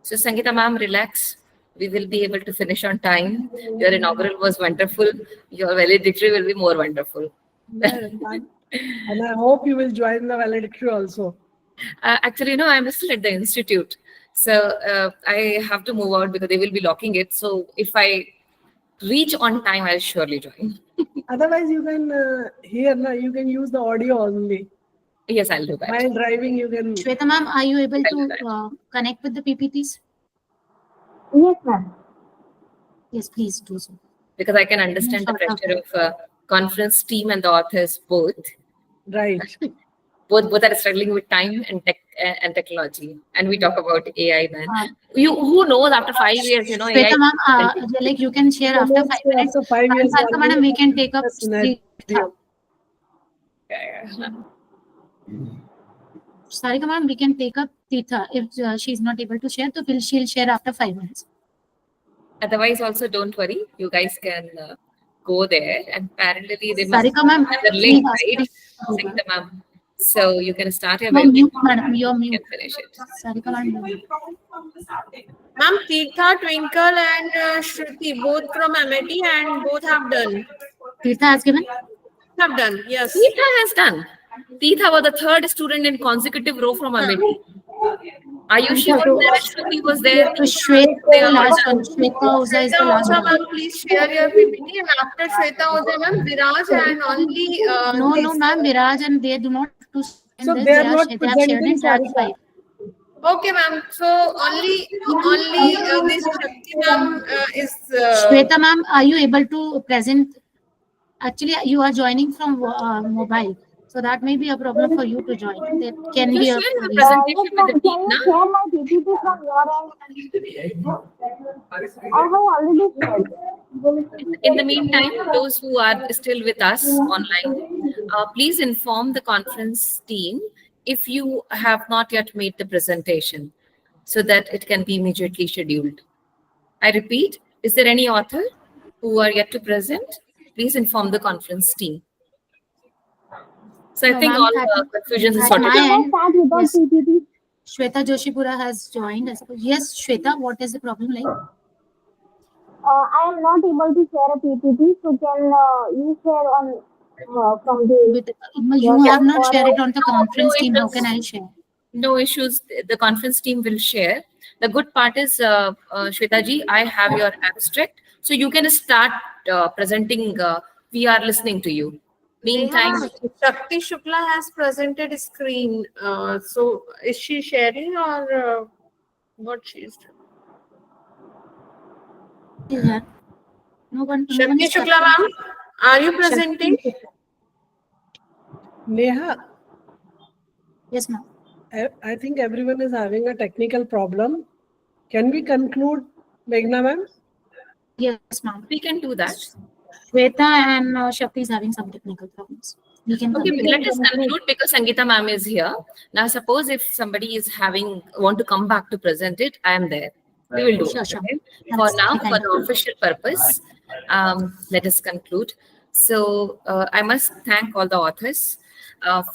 So Sangeeta ma'am, relax. We will be able to finish on time. Your inaugural was wonderful. Your valedictory will be more wonderful. And I hope you will join the valedictory also. Actually, no, I'm still at the institute. So I have to move out because they will be locking it. So if I reach on time, I'll surely join. Otherwise, you can you can use the audio only. Yes, I'll do that. While driving, you can. Shweta, ma'am, are you able to connect with the PPTs? Yes, ma'am. Yes, please do so. Because I can understand the pressure of conference team and the authors both. Right. Both are struggling with time and tech and technology. And we talk about AI then. Who knows after 5 years, you know, AI. Shweta, ma'am, like you can share after 5 minutes. After 5 years, Sarika, madam, we can take up Tirtha. Sarika, ma'am, we can take up Tirtha. If she's not able to share, so she'll share after 5 minutes. Otherwise, also don't worry. You guys can go there and parallelly they must Sarika, ma'am, have the link, please right? Sarika, ma'am. So you can start your No, webinar. mute, madam. You're You mute. can finish it. Sarika, madam. Ma'am, Tirtha, Twinkle, and Shruti, both from MIT, and both have done. Tirtha has given? Have done, yes. Tirtha has done. Tirtha was the third student in consecutive row from MIT. Ayushi was there, Shruti was there. Shweta, They are last all one. Shweta Oza is the Shweta last Oza, one. ma'am, please share your PPT, and after Shweta Oza, ma'am, Viraj and only No, ma'am, Viraj and they do not have to send So this. they are not They have shared presenting, in track Sarika. 5. Okay, ma'am. So only this Shakti ma'am is. Shweta, ma'am, are you able to present? Actually, you are joining from mobile. So that may be a problem for you to join. That can You be a share your reason. presentation with the team, Can you na? share my PPT from your end? I have already shared. In the meantime, those who are still with us online, please inform the conference team if you have not yet made the presentation so that it can be immediately scheduled. I repeat, is there any author who are yet to present? Please inform the conference team. So I No, think ma'am, all confusions is at sorted my out. end, Start without yes. PPT. Shweta Joshipura has joined. I suppose. Yes, Shweta, what is the problem like? I am not able to share a PPT, so can you share on from the You have not shared it on the No conference team. How issues. can I share? No issues. The conference team will share. The good part is, Shweta ji, I have your abstract. So you can start presenting. We are listening to you. Meantime, Shakti Shukla has presented a screen. So is she sharing or what she is doing? Yeah. No one Shakti is Shukla ma'am, are you presenting? Neha, Yes, ma'am. I think everyone is having a technical problem. Can we conclude, Meghna ma'am? Yes, ma'am. we can do that. Shweta and Shakti is having some technical problems. We can Okay, conclude. let us conclude because Sangeeta ma'am is here. Now, suppose if somebody is want to come back to present it, I am there. We will do Sure, it. sure. Okay? For That's now, okay. for the official purpose, let us conclude. So I must thank all the authors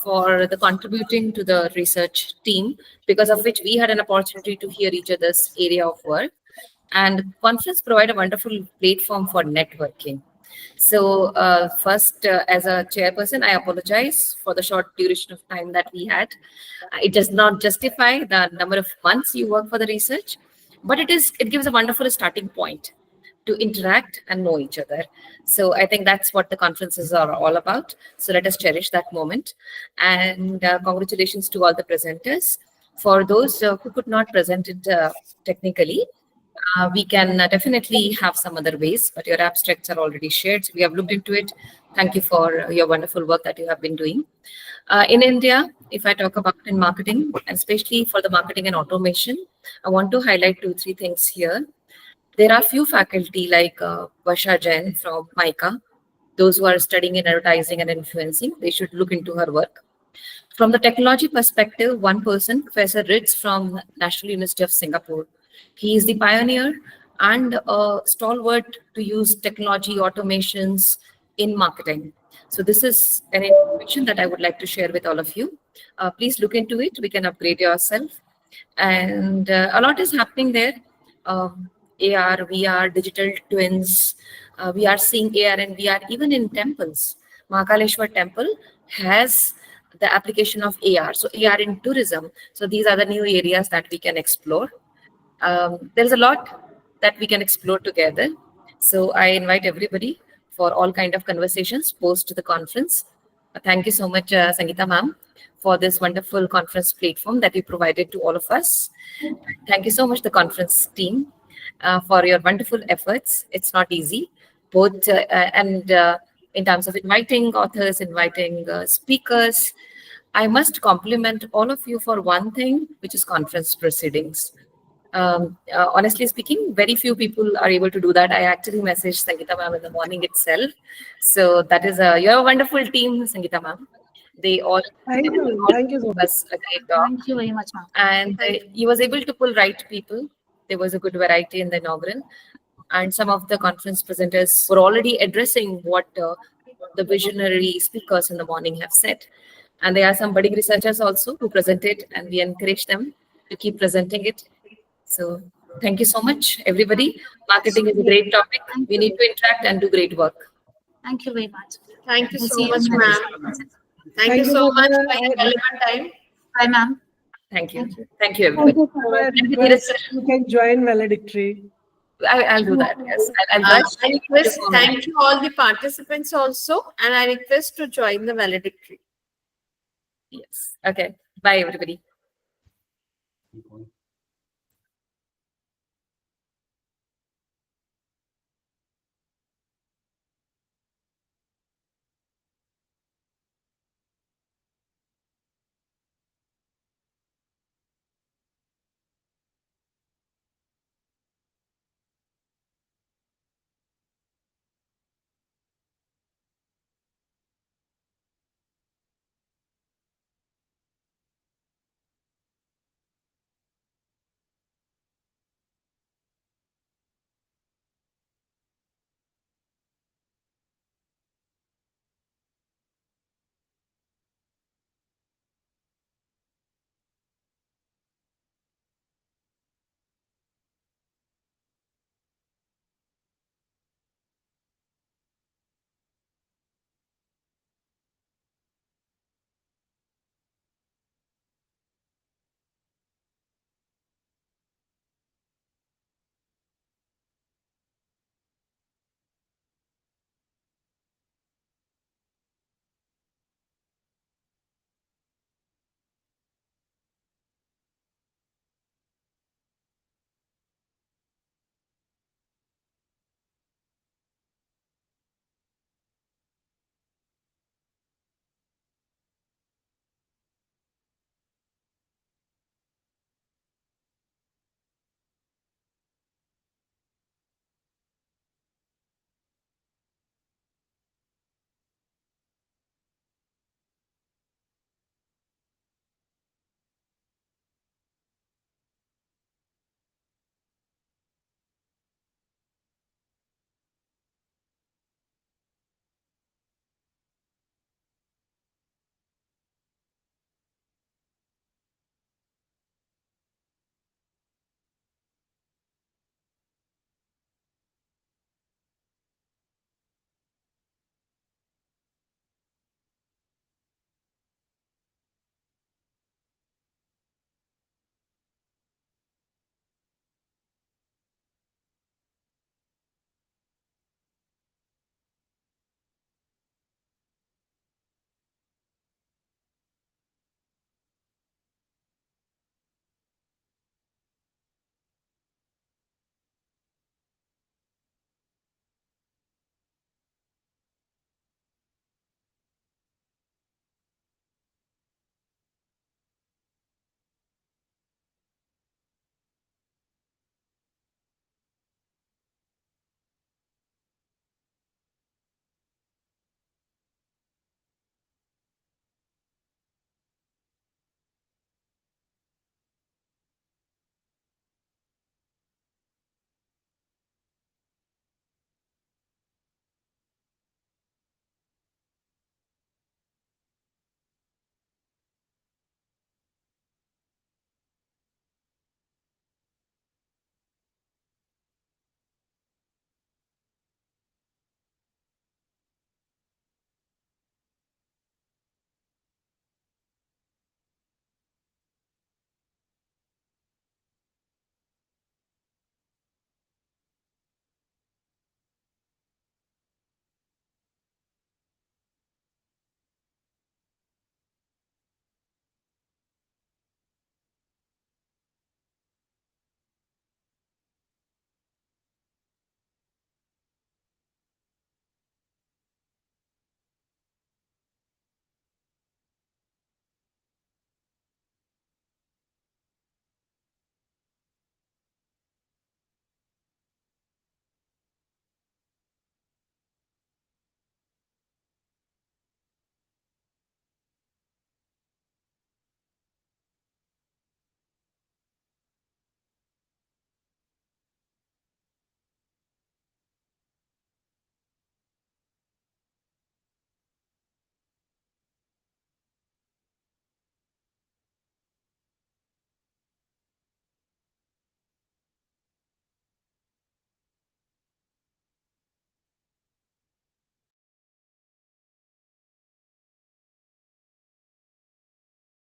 for the contributing to the research team, because of which we had an opportunity to hear each other's area of work. And conference provide a wonderful platform for networking. So first, as a chairperson, I apologize for the short duration of time that we had. It does not justify the number of months you work for the research, but it gives a wonderful starting point. to interact and know each other. So I think that's what the conferences are all about. So let us cherish that moment. And congratulations to all the presenters. For those who could not present it technically, we can definitely have some other ways, but your abstracts are already shared. So we have looked into it. Thank you for your wonderful work that you have been doing. In India, if I talk about in marketing, especially for the marketing and automation, I want to highlight 2-3 things here. There are few faculty like Vasha Jain from MICA, those who are studying in advertising and influencing, they should look into her work. From the technology perspective, one person, Professor Ritz from National University of Singapore, he is the pioneer and a stalwart to use technology automations in marketing. So this is an information that I would like to share with all of you. Please look into it. We can upgrade yourself. And a lot is happening there. AR, VR, digital twins. We are seeing AR and VR even in temples. Mahakaleshwar temple has the application of AR. So AR in tourism. So these are the new areas that we can explore. There's a lot that we can explore together. So I invite everybody for all kind of conversations post the conference. Thank you so much, Sangeeta ma'am, for this wonderful conference platform that you provided to all of us. Thank you so much, the conference team, for your wonderful efforts. It's not easy, both and in terms of inviting authors, inviting speakers. I must compliment all of you for one thing, which is conference proceedings. Honestly speaking, very few people are able to do that. I actually messaged Sangeeta ma'am in the morning itself. So that is you're a wonderful team, Sangeeta ma'am. They all Thank you so much. was a great job. Thank you very much, ma'am. And he was able to pull right people. There was a good variety in the inaugural. And some of the conference presenters were already addressing what the visionary speakers in the morning have said. And there are some budding researchers also who presented, and we encourage them to keep presenting it. So thank you so much, everybody. Marketing is a great topic. We need to interact and do great work. Thank you very much. Thank you We'll so see you much, in the ma'am. next session. Thank you so much Meghna. for your valuable time. Bye, ma'am. Thank you. Thank you. Thank you, Thank everybody. you for my Thank you, request. Dheeraj sir. You can join valedictory. I'll do that. Yes, I'll I rush. request, thank you all the participants also, and I request to join the valedictory. Yes. Okay. Bye, everybody.